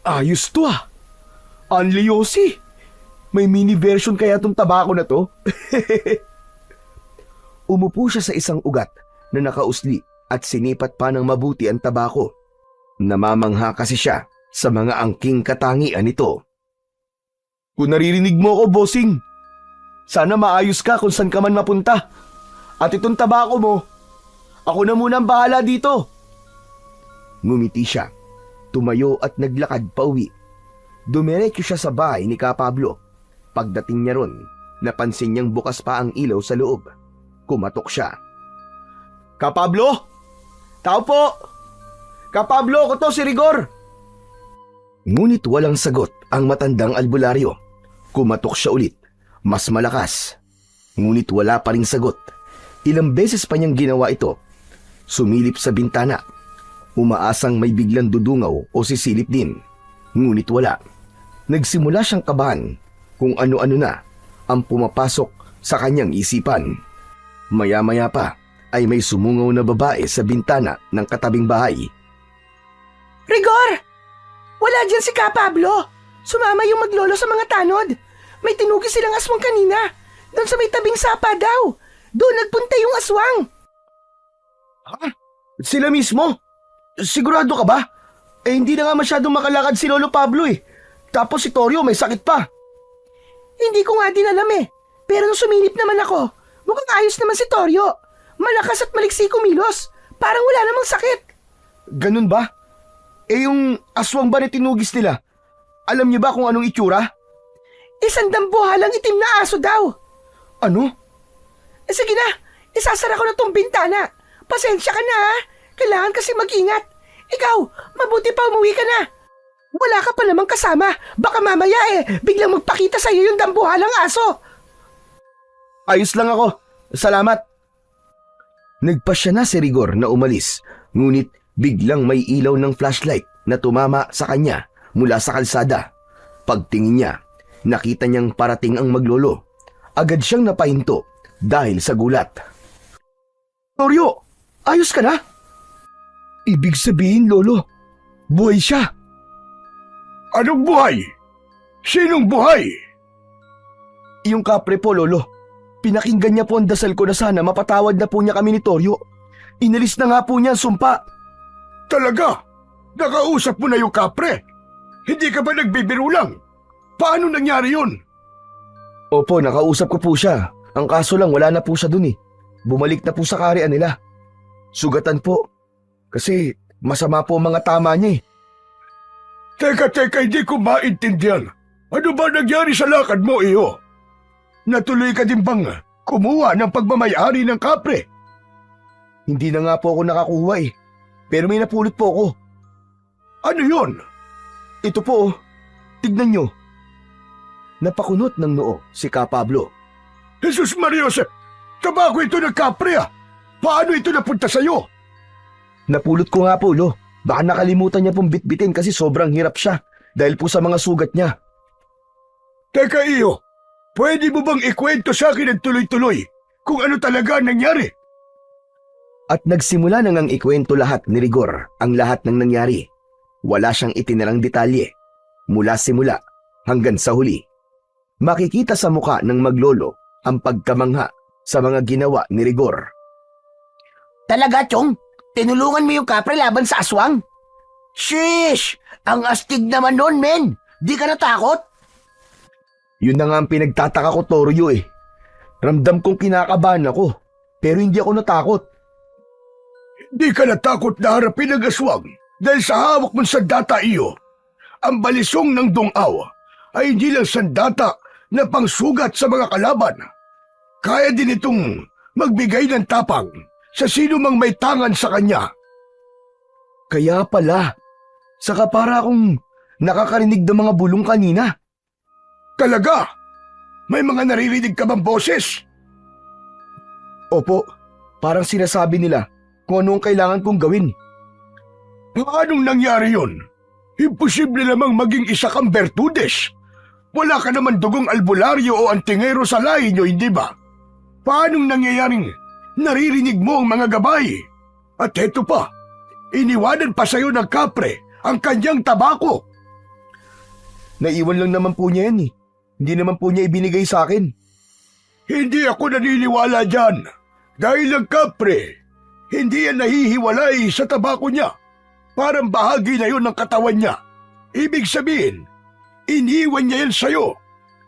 Ayos to ah! Anliosi! May mini version kaya tong tabako na to? Umupo siya sa isang ugat na nakausli at sinipat pa ng mabuti ang tabako. Namamangha kasi siya sa mga angking katangian nito. Kung naririnig mo ako, bossing, sana maayos ka kung saan ka man mapunta. At itong tabako mo, ako na muna ang bahala dito. Ngumiti siya, tumayo at naglakad pauwi. Dumiretso siya sa bahay ni Ka Pablo. Pagdating niya ron, napansin niyang bukas pa ang ilaw sa loob. Kumatok siya. Ka Pablo? Tao po! Ka Pablo, ako to si Rigor! Ngunit walang sagot ang matandang albularyo. Kumatok siya ulit, mas malakas. Ngunit wala pa ring sagot. Ilang beses pa niyang ginawa ito. Sumilip sa bintana. Umaasang may biglang dudungaw o sisilip din. Ngunit wala. Nagsimula siyang kabahan kung ano-ano na ang pumapasok sa kanyang isipan. Maya-maya pa ay may sumungaw na babae sa bintana ng katabing bahay. Rigor! Wala dyan si Ka Pablo! Sumama yung maglolo sa mga tanod. May tinugi silang aswang kanina. Doon sa may tabing sapa daw. Doon nagpunta yung aswang. Ha? Sila mismo? Sigurado ka ba? Eh hindi na nga masyadong makalakad si Lolo Pablo eh. Tapos si Toryo may sakit pa. Hindi ko nga din alam eh. Pero nung sumilip naman ako, mukhang ayos naman si Toryo. Malakas at maliksi kumilos. Parang wala namang sakit. Ganun ba? Eh yung aswang ba na tinugis nila? Alam niyo ba kung anong itsura? Isang dambuhalang itim na aso daw. Ano? Sige na, isasara ko na tong bintana. Pasensya ka na ha. Kailangan kasi mag-ingat. Ikaw, mabuti pa umuwi ka na. Wala ka pa namang kasama. Baka mamaya biglang magpakita sa'yo yung dambuhalang aso. Ayos lang ako. Salamat. Nagpasya na si Rigor na umalis. Ngunit biglang may ilaw ng flashlight na tumama sa kanya mula sa kalsada. Pagtingin niya, nakita niyang parating ang maglolo. Agad siyang napahinto dahil sa gulat. Toryo, ayos ka na? Ibig sabihin, Lolo, buhay siya. Anong buhay? Sinong buhay? Yung kapre po, Lolo. Pinakinggan niya po ang dasal ko na sana mapatawad na po niya kami ni Toryo. Inalis na nga po niya ang sumpa. Talaga? Nakausap mo na yung kapre? Hindi ka ba nagbibiro lang? Paano nangyari yun? Opo, nakausap ko po siya. Ang kaso lang wala na po siya dun eh. Bumalik na po sa karian nila. Sugatan po. Kasi masama po ang mga tama niya eh. Teka, hindi ko maintindihan. Ano ba nangyari sa lakad mo, iyo? Natuloy ka din bang kumuha ng pagmamayari ng kapre? Hindi na nga po ako nakakuha eh. Pero may napulot po ako. Ano yun? Ito po oh. Tignan nyo. Napakunot ng noo si Ka Pablo. Jesus Maria, tabako ito ng kapre ah. Paano ito napunta sa'yo? Napulot ko nga po, Lo. Baka nakalimutan niya pong bitbitin kasi sobrang hirap siya dahil po sa mga sugat niya. Teka, iyo. Pwede mo bang ikwento sa akin ng tuloy-tuloy kung ano talaga ang nangyari? At nagsimula na ngang ikwento lahat ni Rigor ang lahat ng nangyari. Wala siyang itinarang detalye. Mula simula hanggang sa huli. Makikita sa muka ng maglolo ang pagkamangha sa mga ginawa ni Rigor. Talaga, Chong? Tinulungan mo yung kapre laban sa aswang? Shish! Ang astig naman nun, men! Di ka natakot? Yun na nga ang pinagtataka ko, Toryo eh. Ramdam kong kinakabahan ako, pero hindi ako natakot. Di ka natakot na harapin ang aswang dahil sa hawak mong sandata iyo. Ang balisong ng dungaw ay hindi lang sandata na pangsugat sa mga kalaban. Kaya din itong magbigay ng tapang sa sino mang may tangan sa kanya. Kaya pala, saka para akong nakakarinig ng mga bulong kanina. Talaga? May mga naririnig ka bang boses? Opo, parang sinasabi nila kung ano ang kailangan kong gawin. Paanong nangyari yun? Imposible namang maging isa kang Bertudes. Wala ka naman dugong albularyo o antingero sa lahi nyo, hindi ba? Paanong nangyayaring naririnig mo ang mga gabay? At eto pa, iniwanan pa sa'yo ng kapre ang kanyang tabako. Naiwan lang naman po niya yan eh. Hindi naman po niya ibinigay sa akin. Hindi ako naniniwala dyan. Dahil ang kapre, hindi yan nahihiwalay sa tabako niya. Parang bahagi na yun ng katawan niya. Ibig sabihin, iniwan niya yan sa'yo.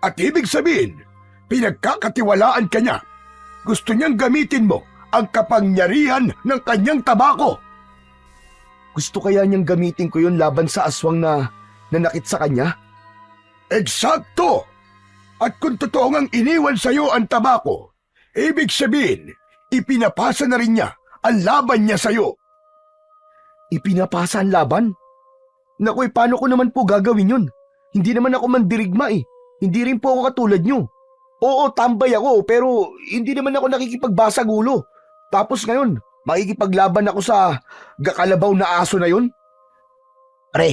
At ibig sabihin, pinagkakatiwalaan ka niya. Gusto niyang gamitin mo ang kapangyarihan ng kanyang tabako. Gusto kaya niyang gamitin ko yun laban sa aswang na nanakit sa kanya? Eksakto! At kung totoo ngang iniwan sa'yo ang tabako, ibig sabihin, ipinapasa na rin niya ang laban niya sa'yo. Ipinapasa ang laban? Naku, paano ko naman po gagawin yun? Hindi naman ako mandirigma eh. Hindi rin po ako katulad niyo. Oo, tambay ako, pero hindi naman ako nakikipagbasag ulo. Tapos ngayon, makikipaglaban ako sa gakalabaw na aso na yun? Pre,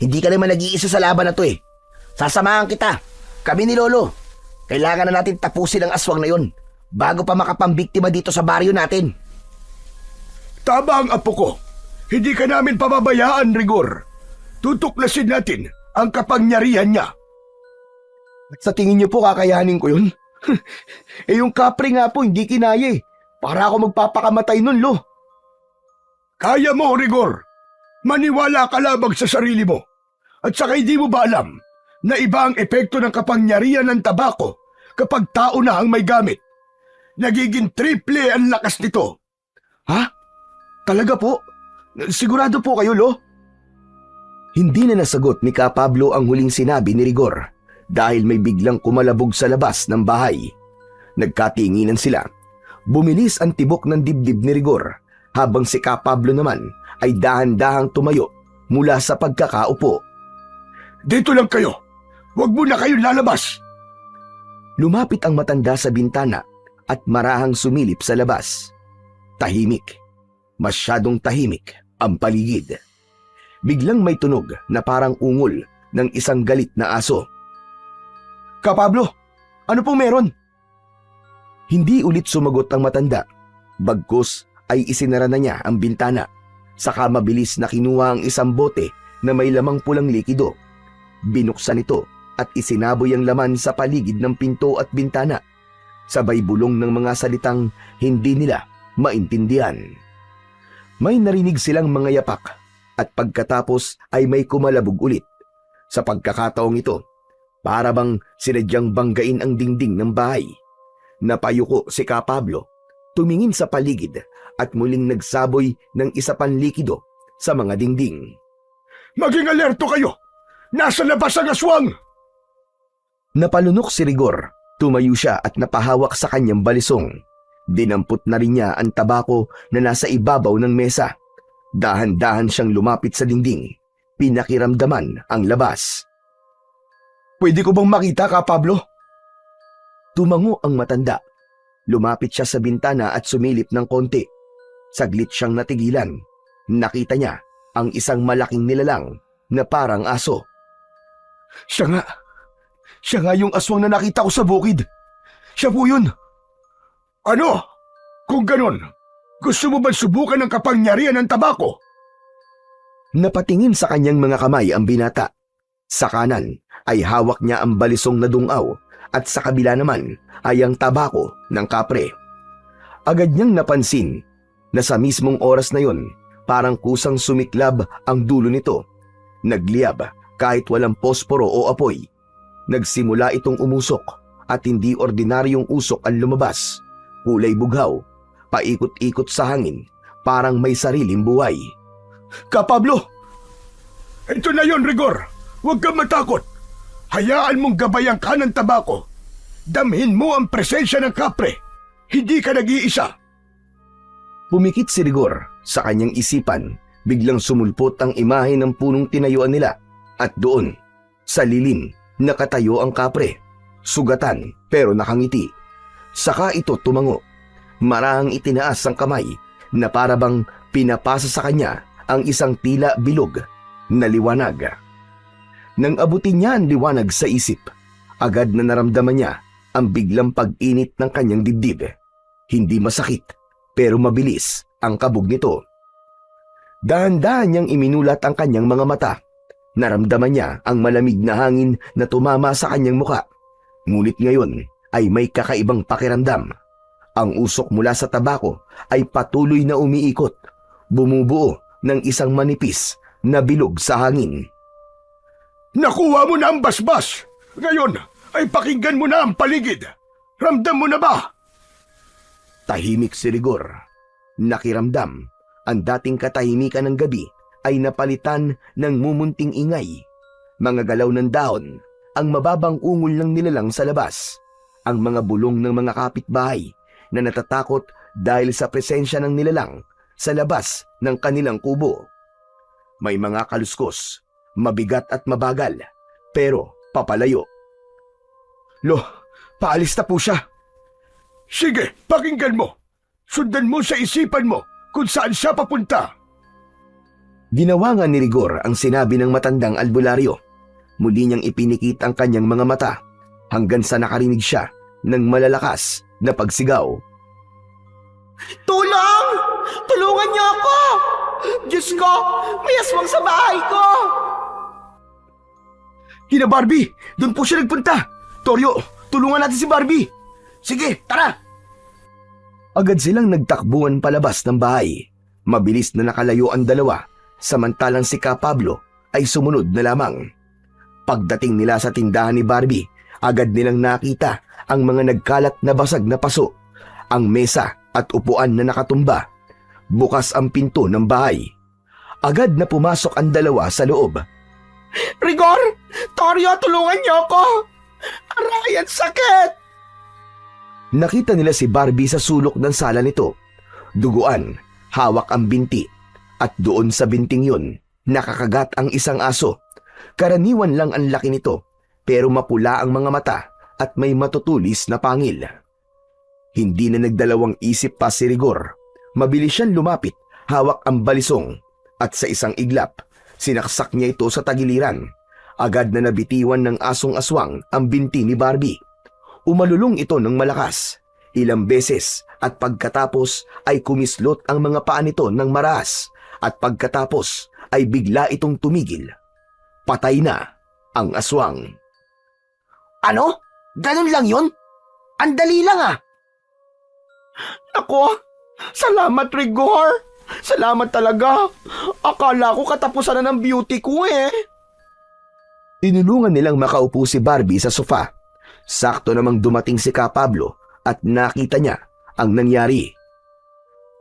hindi ka naman nag-iisa sa laban na to eh. Sasamahan kita. Kami ni Lolo. Kailangan na natin tapusin ang aswang na yun bago pa makapambiktima dito sa baryo natin. Tama ang apo ko. Hindi ka namin pababayaan, Rigor. Tutuklasin natin ang kapangyarihan niya. Sa tingin niyo po kakayanin ko yun? Eh yung kapre nga po hindi kinaya eh. Para ako magpapakamatay nun, Lo. Kaya mo, Rigor. Maniwala ka lamang sa sarili mo. At saka hindi mo ba alam na iba ang epekto ng kapangyarihan ng tabako kapag tao na ang may gamit? Nagiging triple ang lakas nito. Ha? Talaga po? Sigurado po kayo, Lo? Hindi na nasagot ni Ka Pablo ang huling sinabi ni Rigor dahil may biglang kumalabog sa labas ng bahay. Nagkatinginan sila. Bumilis ang tibok ng dibdib ni Rigor habang si Ka Pablo naman ay dahan-dahang tumayo mula sa pagkakaupo. Dito lang kayo. Huwag mo na kayong lalabas. Lumapit ang matanda sa bintana at marahang sumilip sa labas. Tahimik. Masyadong tahimik ang paligid. Biglang may tunog na parang ungol ng isang galit na aso. Ka Pablo, ano pong meron? Hindi ulit sumagot ang matanda. Bagkus ay isinara na niya ang bintana. Saka mabilis na kinuha ang isang bote na may lamang pulang likido. Binuksan ito at isinaboy ang laman sa paligid ng pinto at bintana. Sabay bulong ng mga salitang hindi nila maintindihan. May narinig silang mga yapak at pagkatapos ay may kumalabog ulit. Sa pagkakataong ito, para bang sinadyang banggain ang dingding ng bahay. Napayuko si Ka Pablo, tumingin sa paligid at muling nagsaboy ng isa pang likido sa mga dingding. Maging alerto kayo! Nasa labas ang aswang! Napalunok si Rigor, tumayo siya at napahawak sa kanyang balisong. Dinampot na rin niya ang tabako na nasa ibabaw ng mesa. Dahan-dahan siyang lumapit sa dingding. Pinakiramdaman ang labas. Pwede ko bang makita, Ka Pablo? Tumango ang matanda. Lumapit siya sa bintana at sumilip ng konti. Saglit siyang natigilan. Nakita niya ang isang malaking nilalang na parang aso. Siya nga yung aswang na nakita ko sa bukid. Siya po yun. Ano? Kung ganon, gusto mo ba subukan ng kapangyarihan ng tabako? Napatingin sa kanyang mga kamay ang binata. Sa kanan ay hawak niya ang balisong na dungaw at sa kabila naman ay ang tabako ng kapre. Agad niyang napansin na sa mismong oras na yon Parang kusang sumiklab ang dulo nito. Nagliyab kahit walang posporo o apoy. Nagsimula itong umusok at hindi ordinaryong usok ang lumabas. Kulay bughaw, paikot-ikot sa hangin, parang may sariling buhay. Kapablo! Ito na yon, Rigor. Huwag kang matakot. Hayaan mong gabayan ka ng tabako. Damhin mo ang presensya ng kapre. Hindi ka nag-iisa. Pumikit si Rigor sa kanyang isipan. Biglang sumulpot ang imahe ng punong tinayuan nila. At doon, sa lilim, nakatayo ang kapre. Sugatan pero nakangiti. Saka ito tumango. Marahang itinaas ang kamay na parabang pinapasa sa kanya ang isang tila bilog na liwanag. Nang abutin niya ang liwanag sa isip, agad na naramdaman niya ang biglang pag-init ng kanyang dibdib. Hindi masakit, pero mabilis ang kabog nito. Dahan-dahan niyang iminulat ang kanyang mga mata. Naramdaman niya ang malamig na hangin na tumama sa kanyang muka. Ngunit ngayon ay may kakaibang pakiramdam. Ang usok mula sa tabako ay patuloy na umiikot, bumubuo ng isang manipis na bilog sa hangin. Nakuha mo na ang basbas. Ngayon ay pakinggan mo na ang paligid. Ramdam mo na ba? Tahimik si Rigor. Nakiramdam ang dating katahimikan ng gabi ay napalitan ng mumunting ingay. Mga galaw ng dahon, ang mababang ungol ng nilalang sa labas, ang mga bulong ng mga kapitbahay na natatakot dahil sa presensya ng nilalang sa labas ng kanilang kubo. May mga kaluskos, mabigat at mabagal, pero papalayo. Lo, paalis na po siya. Sige, pakinggan mo. Sundan mo sa isipan mo kung saan siya papunta. Ginawa nga ni Rigor ang sinabi ng matandang albularyo. Muli niyang ipinikit ang kanyang mga mata hanggang sa nakarinig siya ng malalakas na pagsigaw. Tulong! Tulungan niyo ako! Diyos ko, may aswang sa bahay ko! Hina Barbie, doon po siya nagpunta. Toryo, tulungan natin si Barbie. Sige, tara! Agad silang nagtakbuhan palabas ng bahay. Mabilis na nakalayo ang dalawa, samantalang si Kapablo ay sumunod na lamang. Pagdating nila sa tindahan ni Barbie, agad nilang nakita ang mga nagkalat na basag na paso, ang mesa at upuan na nakatumba. Bukas ang pinto ng bahay. Agad na pumasok ang dalawa sa loob. Rigor! Toryo, tulungan niyo ako! Aray, ang sakit! Nakita nila si Barbie sa sulok ng sala nito. Duguan, hawak ang binti, at doon sa binting yun, nakakagat ang isang aso. Karaniwan lang ang laki nito, pero mapula ang mga mata at may matutulis na pangil. Hindi na nagdalawang isip pa si Rigor. Mabilis siyang lumapit, hawak ang balisong, at sa isang iglap, sinaksak niya ito sa tagiliran. Agad na nabitiwan ng asong aswang ang binti ni Barbie. Umalulong ito ng malakas, ilang beses, at pagkatapos ay kumislot ang mga paa nito ng maras, at pagkatapos ay bigla itong tumigil. Patay na ang aswang. Ano? Ganun lang yun? Andali lang ah. Ako, salamat Rigor! Salamat talaga! Akala ko katapusan na ng beauty ko eh! Tinulungan nilang makaupo si Barbie sa sofa. Sakto namang dumating si Kapablo at nakita niya ang nangyari.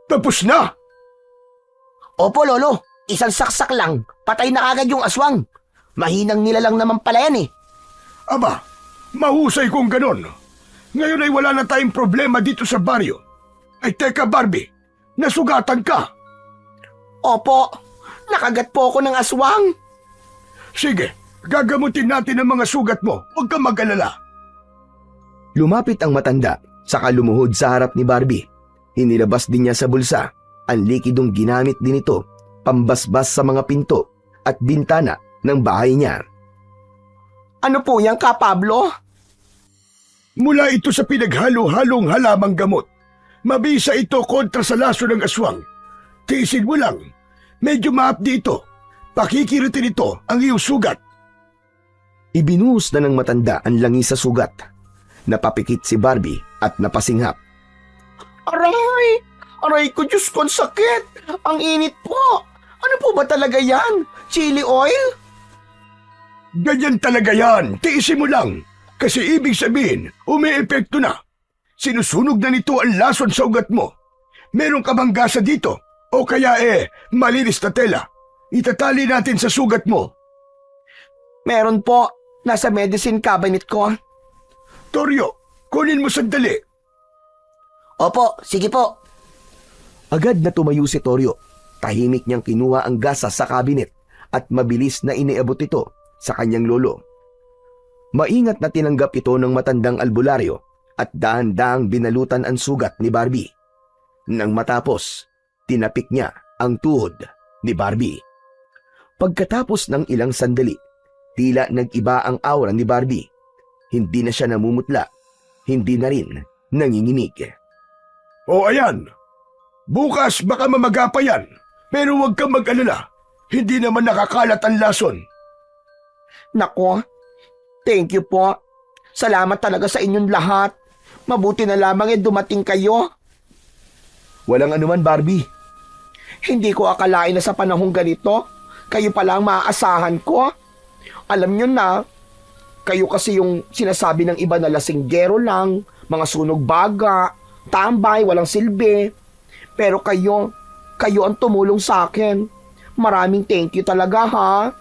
Tapos na! Opo, Lolo. Isang saksak lang. Patay na agad yung aswang. Mahinang nilalang naman pala yan eh. Aba, mahusay kung ganon. Ngayon ay wala na tayong problema dito sa baryo. Ay teka Barbie, nasugatan ka. Opo, nakagat po ako ng aswang. Sige, gagamutin natin ang mga sugat mo. Huwag kang mag-alala. Lumapit ang matanda, saka lumuhod sa harap ni Barbie. Inilabas din niya sa bulsa ang likidong ginamit din ito, pambasbas sa mga pinto at bintana ng bahay niya. Ano po yan, Kapablo? Mula ito sa pinaghalo-halong halamang gamot. Mabisa ito kontra sa laso ng aswang. Tiisin mo lang. Medyo maapdi ito. Pakikiritin ito ang iyong sugat. Ibinuhos na ng matanda ang langis sa sugat. Napapikit si Barbie at napasinghap. Aray! Aray ko, Diyos ko, ang sakit. Ang init po. Ano po ba talaga yan? Chili oil? Ganyan talaga yan. Tiisin mo lang. Kasi ibig sabihin, umi-epekto na. Sinusunog na nito ang lason sa ugat mo. Meron ka bang gasa dito? O kaya malinis na tela. Itatali natin sa sugat mo. Meron po. Nasa medicine cabinet ko. Toryo, kunin mo sandali. Opo, sige po. Agad na tumayo si Toryo. Tahimik niyang kinuha ang gasa sa kabinet at mabilis na iniabot ito sa kanyang lolo. Maingat na tinanggap ito ng matandang albularyo at dahan-dahang binalutan ang sugat ni Barbie. Nang matapos, tinapik niya ang tuhod ni Barbie. Pagkatapos ng ilang sandali, tila nag-iba ang aura ni Barbie. Hindi na siya namumutla, hindi na rin nanginginig. O ayan, bukas baka mamaga pa yan. Pero huwag kang mag-alala. Hindi naman nakakalat ang lason. Nako, thank you po. Salamat talaga sa inyong lahat. Mabuti na lamang dumating kayo. Walang anuman, Barbie. Hindi ko akalain na sa panahong ganito, kayo pala ang maaasahan ko. Alam nyo na, kayo kasi yung sinasabi ng iba na lasinggero lang, mga sunog baga, tambay, walang silbi. Pero kayo ang tumulong sa akin. Maraming thank you talaga, ha?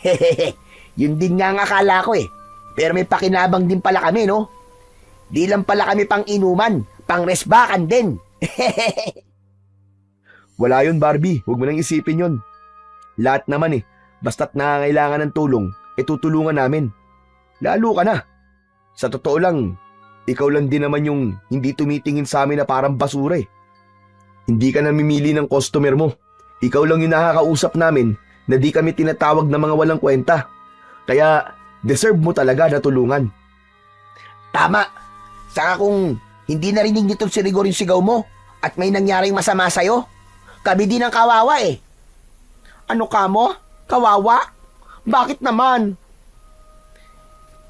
Hehehe, yun din nga ang akala ko eh. Pero may pakinabang din pala kami, no? Di lang pala kami pang inuman, pang resbakan din. Wala yun, Barbie. Huwag mo nang isipin yun. Lahat naman basta't nangangailangan ng tulong, tutulungan namin. Lalo ka na. Sa totoo lang, ikaw lang din naman yung hindi tumitingin sa amin na parang basura eh. Hindi ka namimili ng customer mo. Ikaw lang yung nakakausap namin na di kami tinatawag na mga walang kwenta. Kaya deserve mo talaga na tulungan. Tama. Saka kung hindi narinig nito si Rigor yung sigaw mo at may nangyaring masama sa'yo, kami din ang kawawa eh. Ano ka mo? Kawawa? Bakit naman?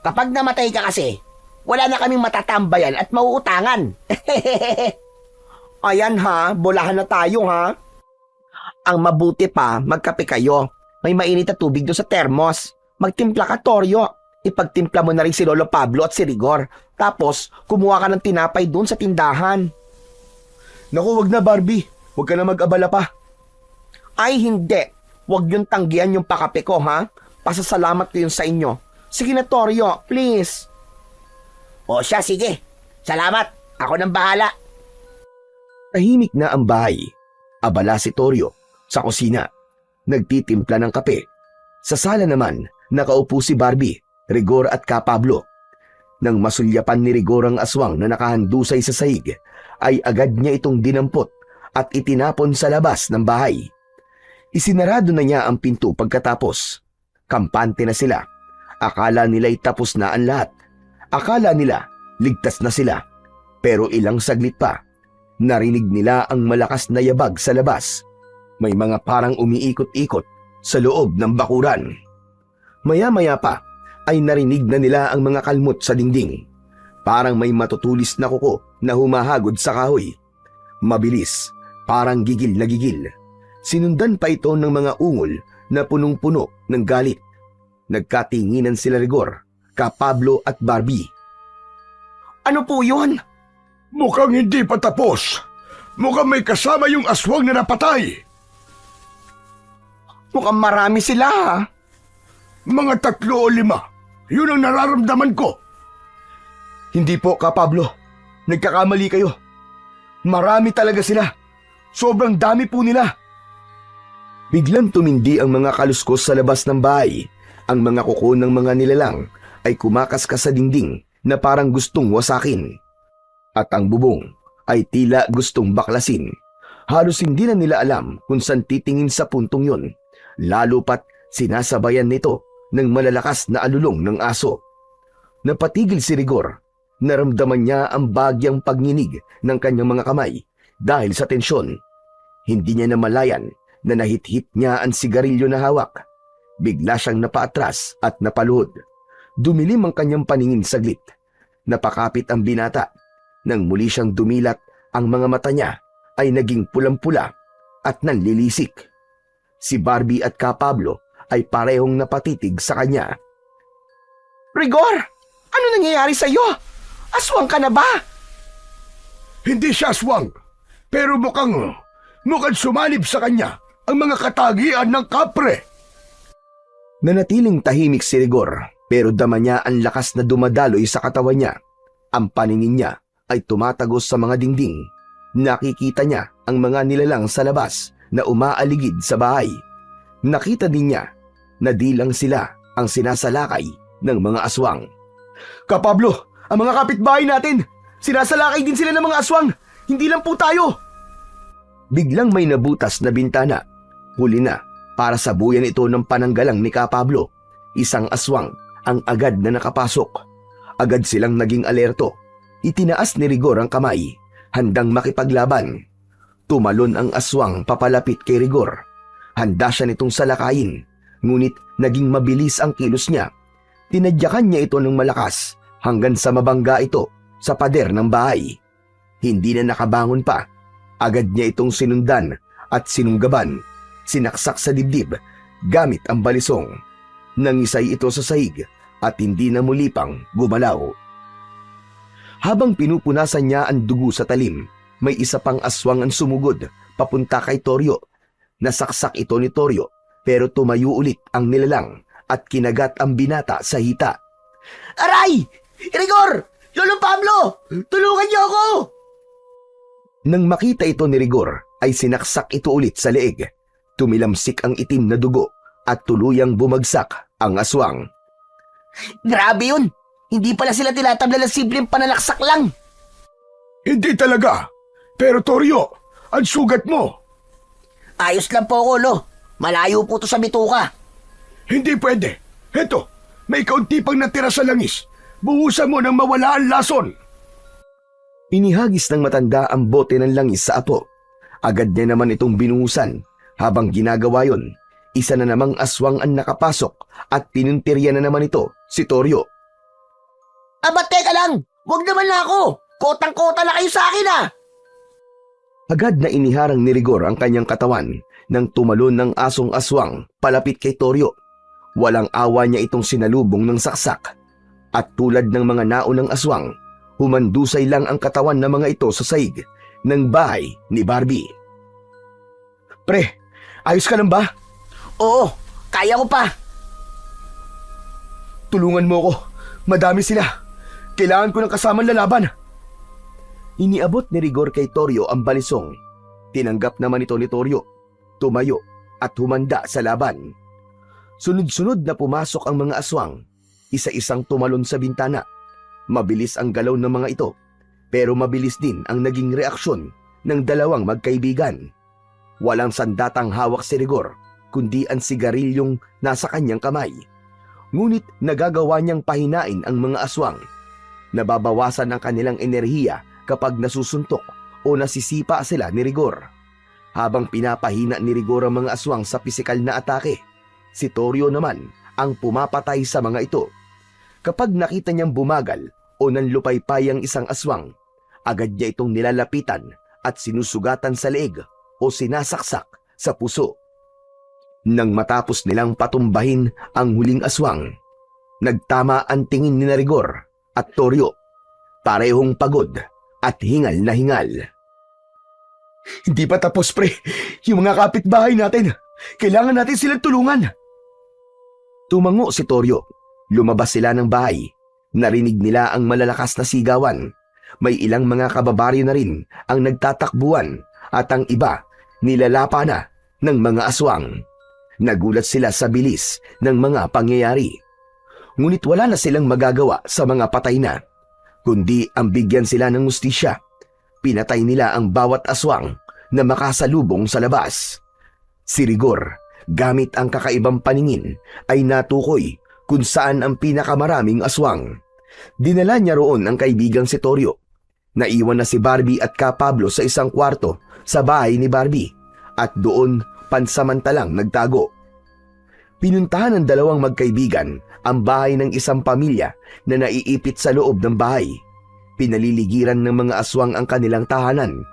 Kapag namatay ka kasi, wala na kaming matatambayan at mauutangan. Ayan ha, bolahan na tayo ha. Ang mabuti pa, magkape kayo. May mainit na tubig doon sa termos. Magtimpla ka, Toryo. Ipagtimpla mo na rin si Lolo Pablo at si Rigor. Tapos, kumuha ka ng tinapay doon sa tindahan. Naku, wag na, Barbie. Huwag ka na mag-abala pa. Ay, hindi. Huwag yung tanggihan yung pakape ko, ha? Pasasalamat ko yun sa inyo. Sige na, Toryo, please. O siya, sige. Salamat. Ako nang bahala. Tahimik na ang bahay. Abala si Toryo sa kusina. Nagtitimpla ng kape. Sa sala naman, nakaupo si Barbie, Rigor at Ka Pablo. Nang masulyapan ni Rigor ang aswang na nakahandusay sa sahig, ay agad niya itong dinampot at itinapon sa labas ng bahay. Isinarado na niya ang pinto pagkatapos. Kampante na sila. Akala nila'y tapos na ang lahat. Akala nila ligtas na sila. Pero ilang saglit pa, narinig nila ang malakas na yabag sa labas. May mga parang umiikot-ikot sa loob ng bakuran. Maya-maya pa ay narinig na nila ang mga kalmot sa dingding. Parang may matutulis na kuko na humahagod sa kahoy. Mabilis, parang gigil na gigil. Sinundan pa ito ng mga ungol na punong-puno ng galit. Nagkatinginan sila Rigor, Ka Pablo at Barbie. Ano po yun? Mukhang hindi pa tapos. Mukhang may kasama yung aswang na napatay. Mukhang marami sila, ha? Mga 3 o 5. Yun ang nararamdaman ko. Hindi po, Ka Pablo. Nagkakamali kayo. Marami talaga sila. Sobrang dami po nila. Biglang tumindi ang mga kaluskos sa labas ng bahay. Ang mga kuko ng mga nilalang ay kumakaskas sa dingding na parang gustong wasakin. At ang bubong ay tila gustong baklasin. Halos hindi na nila alam kung saan titingin sa puntong yun. Lalo pat sinasabayan nito ng malalakas na alulong ng aso. Napatigil si Rigor. Naramdaman niya ang bagyang pagninig ng kanyang mga kamay dahil sa tensyon. Hindi niya namalayan na nahit-hit niya ang sigarilyo na hawak. Bigla siyang napaatras at napaluhod. Dumilim ang kanyang paningin saglit. Napakapit ang binata. Nang muli siyang dumilat Ang mga mata niya ay naging pulang-pula at nanlilisik. Si Barbie at Ka Pablo ay parehong napatitig sa kanya. Rigor, ano nangyayari sa'yo? Aswang ka na ba? Hindi siya aswang, pero mukhang sumanib sa kanya ang mga katagian ng kapre. Nanatiling tahimik si Rigor pero dama niya ang lakas na dumadaloy sa katawan niya. Ang paningin niya ay tumatagos sa mga dingding. Nakikita niya ang mga nilalang sa labas na umaaligid sa bahay. Nakita din niya na di lang sila ang sinasalakay ng mga aswang. Ka Pablo, ang mga kapitbahay natin, sinasalakay din sila ng mga aswang. Hindi lang po tayo. Biglang may nabutas na bintana. Huli na para sabuyan ito ng pananggalang ni Ka Pablo. Isang aswang ang agad na nakapasok. Agad silang naging alerto. Itinaas ni Rigor ang kamay, handang makipaglaban. Tumalon ang aswang papalapit kay Rigor. Handa siya nitong salakayin, ngunit naging mabilis ang kilos niya. Tinadyakan niya ito ng malakas hanggang sa mabangga ito sa pader ng bahay. Hindi na nakabangon pa. Agad niya itong sinundan at sinunggaban. Sinaksak sa dibdib gamit ang balisong. Nangisay ito sa sahig at hindi na muli pang gumalaw. Habang pinupunasan niya ang dugo sa talim, may isa pang aswang ang sumugod papunta kay Toryo. Nasaksak ito ni Toryo pero tumayo ulit ang nilalang at kinagat ang binata sa hita. Aray! Rigor! Lolo Pablo! Tulungan niyo ako! Nang makita ito ni Rigor, ay sinaksak ito ulit sa leeg. Tumilamsik ang itim na dugo at tuluyang bumagsak ang aswang. Grabe yun! Hindi pala sila tinatabla ng simpleng panalaksak lang. Hindi talaga. Pero Toryo, ang sugat mo. Ayos lang po ako, Lo. Malayo po to sa bituka. Hindi pwede. Heto, may kaunti pang natira sa langis. Buhusan mo nang mawala ang lason. Inihagis ng matanda ang bote ng langis sa apo. Agad niya naman itong binuhusan. Habang ginagawa yon, isa na namang aswang ang nakapasok at pinuntirya na naman ito si Toryo. Aba, teka lang! Huwag naman na ako! Kotang-kota na kayo sa akin, ah! Agad na iniharang ni Rigor ang kanyang katawan nang tumalon ng asong aswang palapit kay Toryo. Walang awa niya itong sinalubong ng saksak. At tulad ng mga naunang aswang, humandusay lang ang katawan ng mga ito sa saig ng bahay ni Barbie. Pre, ayos ka lang ba? Oo, kaya ko pa. Tulungan mo ko. Madami sila. Kailangan ko ng kasamang lalaban. Iniabot ni Rigor kay Toryo ang balisong. Tinanggap naman ito ni Toryo. Tumayo at humanda sa laban. Sunod-sunod na pumasok ang mga aswang. Isa-isang tumalon sa bintana. Mabilis ang galaw ng mga ito. Pero mabilis din ang naging reaksyon ng dalawang magkaibigan. Walang sandatang hawak si Rigor, kundi ang sigarilyong nasa kanyang kamay. Ngunit nagagawa niyang pahinain ang mga aswang. Nababawasan ang kanilang enerhiya kapag nasusuntok o nasisipa sila ni Rigor. Habang pinapahina ni Rigor ang mga aswang sa pisikal na atake, si Toryo naman ang pumapatay sa mga ito. Kapag nakita niyang bumagal o nanlupaypay ang isang aswang, agad niya itong nilalapitan at sinusugatan sa leeg o sinasaksak sa puso. Nang matapos nilang patumbahin ang huling aswang, nagtama ang tingin ni Rigor at Toryo. Parehong pagod at hingal na hingal. Hindi pa tapos, pre. Yung mga kapitbahay natin. Kailangan natin silang tulungan. Tumango si Toryo. Lumabas sila ng bahay. Narinig nila ang malalakas na sigawan. May ilang mga kababaryo na rin ang nagtatakbuhan at ang iba nilalapa na ng mga aswang. Nagulat sila sa bilis ng mga pangyayari. Ngunit wala na silang magagawa sa mga patay na, kundi ang bigyan sila ng hustisya. Pinatay nila ang bawat aswang na makasalubong sa labas. Si Rigor, gamit ang kakaibang paningin, ay natukoy kung saan ang pinakamaraming aswang. Dinala niya roon ang kaibigang si Toryo. Naiwan na si Barbie at Ka Pablo sa isang kwarto sa bahay ni Barbie at doon pansamantalang nagtago. Pinuntahan ng dalawang magkaibigan ang bahay ng isang pamilya na naiipit sa loob ng bahay. Pinaliligiran ng mga aswang ang kanilang tahanan.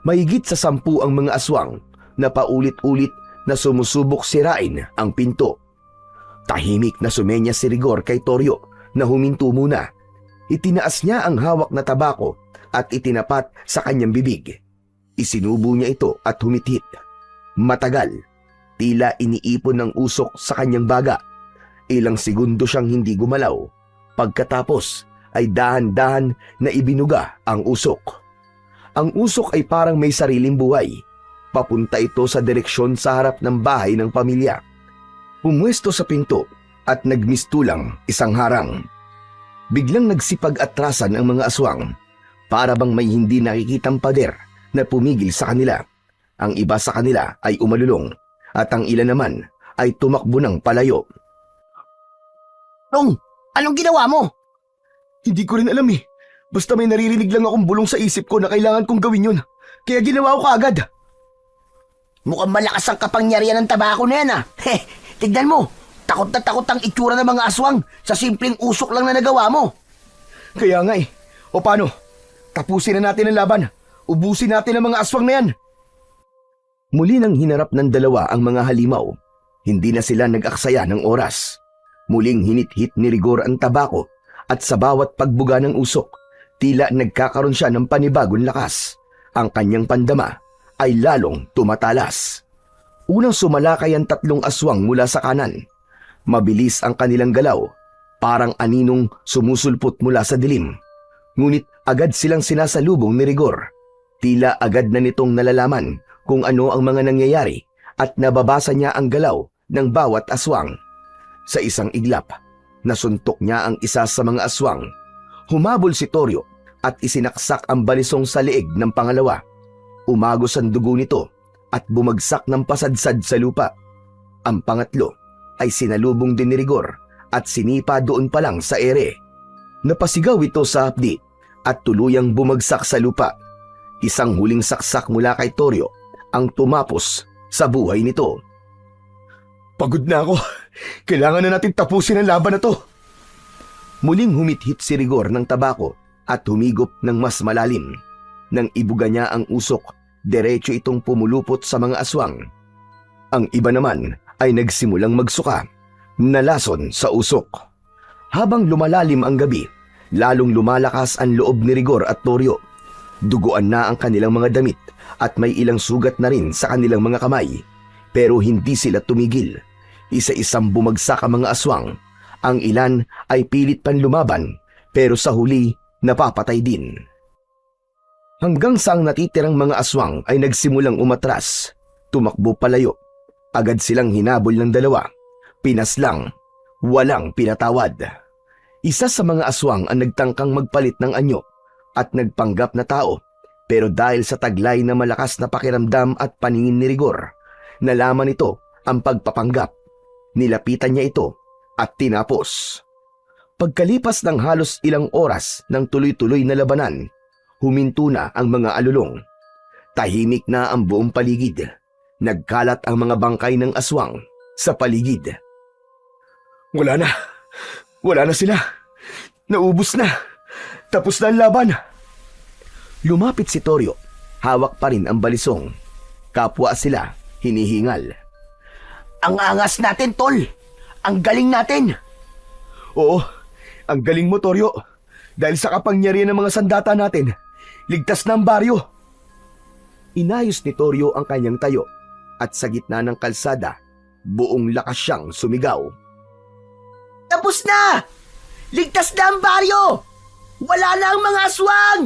Mahigit sa 10 ang mga aswang na paulit-ulit na sumusubok sirain ang pinto. Tahimik na sumenya si Rigor kay Toryo na huminto muna. Itinaas niya ang hawak na tabako at itinapat sa kanyang bibig. Isinubo niya ito at humithit. Matagal, tila iniipon ng usok sa kanyang baga. Ilang segundo siyang hindi gumalaw. Pagkatapos ay dahan-dahan na ibinuga ang usok. Ang usok ay parang may sariling buhay. Papunta ito sa direksyon sa harap ng bahay ng pamilya. Pumwesto sa pinto at nagmistulang isang harang. Biglang nagsipag-atrasan ang mga aswang. Para bang may hindi nakikitang pader na pumigil sa kanila. Ang iba sa kanila ay umalulong at ang ilan naman ay tumakbo ng palayo. Tong, anong ginawa mo? Hindi ko rin alam eh. Basta may naririnig lang akong bulong sa isip ko na kailangan kong gawin yun. Kaya ginawa ko kaagad. Mukhang malakas ang kapangyarihan ng tabako na yan Tignan mo, takot na takot ang itsura ng mga aswang sa simpleng usok lang na nagawa mo. Kaya nga eh. O paano? Tapusin na natin ang laban. Ubusin natin ang mga aswang na yan. Muli nang hinarap ng dalawa ang mga halimaw. Hindi na sila nag-aksaya ng oras. Muling hinit-hit ni Rigor ang tabako at sa bawat pagbuga ng usok, tila nagkakaroon siya ng panibagong lakas. Ang kanyang pandama ay lalong tumatalas. Unang sumalakay ang 3 aswang mula sa kanan. Mabilis ang kanilang galaw, parang aninong sumusulpot mula sa dilim. Ngunit agad silang sinasalubong ni Rigor. Tila agad na nitong nalalaman kung ano ang mga nangyayari at nababasa niya ang galaw ng bawat aswang. Sa isang iglap, nasuntok niya ang isa sa mga aswang. Humabol si Toryo at isinaksak ang balisong sa leeg ng pangalawa. Umagos ang dugo nito at bumagsak ng pasadsad sa lupa. Ang pangatlo ay sinalubong din ni Rigor at sinipa doon pa lang sa ere. Napasigaw ito sa hapdi at tuluyang bumagsak sa lupa. Isang huling saksak mula kay Toryo ang tumapos sa buhay nito. Pagod na ako. Kailangan na natin tapusin ang laban na to. Muling humithit si Rigor ng tabako at humigop ng mas malalim. Nang ibuga niya ang usok, diretso itong pumulupot sa mga aswang. Ang iba naman ay nagsimulang magsuka, nalason sa usok. Habang lumalalim ang gabi, lalong lumalakas ang loob ni Rigor at Toryo. Duguan na ang kanilang mga damit at may ilang sugat na rin sa kanilang mga kamay. Pero hindi sila tumigil. Isa-isang bumagsak ang mga aswang. Ang ilan ay pilit pan lumaban, pero sa huli napapatay din. Hanggang sa ang natitirang mga aswang ay nagsimulang umatras, tumakbo palayo. Agad silang hinabol ng dalawa. Pinaslang, walang pinatawad. Isa sa mga aswang ang nagtangkang magpalit ng anyo at nagpanggap na tao. Pero dahil sa taglay na malakas na pakiramdam at paningin ni Rigor, nalaman ito ang pagpapanggap. Nilapitan niya ito at tinapos. Pagkalipas ng halos ilang oras ng tuloy-tuloy na labanan, huminto na ang mga alulong. Tahimik na ang buong paligid. Nagkalat ang mga bangkay ng aswang sa paligid. Wala na. Wala na sila. Naubos na. Tapos na ang laban. Lumapit si Toryo. Hawak pa rin ang balisong. Kapwa sila hinihingal. Ang angas natin, Tol. Ang galing natin. Oo, ang galing mo, Toryo. Dahil sa kapangyarihan ng mga sandata natin, ligtas na ang baryo. Inayos ni Toryo ang kanyang tayo at sa gitna ng kalsada, buong lakas siyang sumigaw. Tapos na! Ligtas na ang baryo! Wala na ang mga aswang!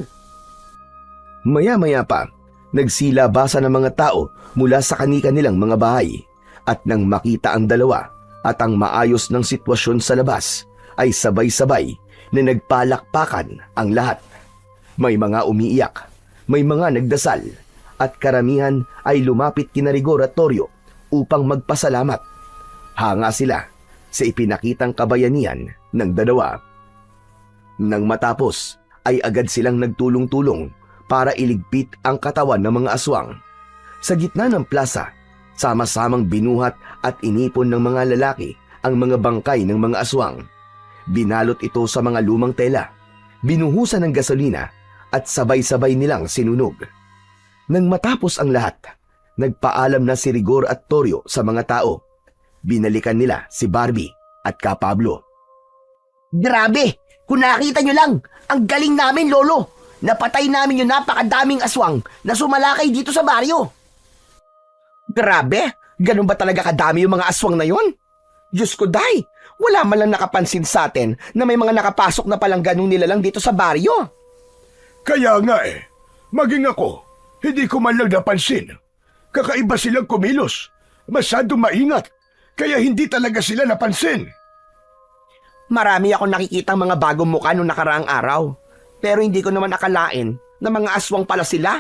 Maya-maya pa, nagsilabasa ng mga tao mula sa kani-kanilang mga bahay. At nang makita ang dalawa at ang maayos ng sitwasyon sa labas, ay sabay-sabay na nagpalakpakan ang lahat. May mga umiiyak, may mga nagdasal, at karamihan ay lumapit kina Rigor at Toryo upang magpasalamat. Hanga sila sa ipinakitang kabayanihan ng dalawa. Nang matapos, ay agad silang nagtulong-tulong para iligpit ang katawan ng mga aswang. Sa gitna ng plaza, sama-samang binuhat at inipon ng mga lalaki ang mga bangkay ng mga aswang. Binalot ito sa mga lumang tela. binuhusan ng gasolina at sabay-sabay nilang sinunog. Nang matapos ang lahat, nagpaalam na si Rigor at Toryo sa mga tao. Binalikan nila si Barbie at ka Pablo. Grabe! Kung nakita nyo lang, ang galing namin, Lolo! Napatay namin yung napakadaming aswang na sumalakay dito sa baryo. Grabe! Ganun ba talaga kadami yung mga aswang na yon? Diyos ko, Day! Wala man lang nakapansin sa atin na may mga nakapasok na palang ganun nila lang dito sa baryo. Kaya nga maging ako, hindi ko man lang napansin. Kakaiba silang kumilos. Masyadong maingat. Kaya hindi talaga sila napansin. Marami akong nakikitang mga bagong mukha nung nakaraang araw. Pero hindi ko naman akalain na mga aswang pala sila.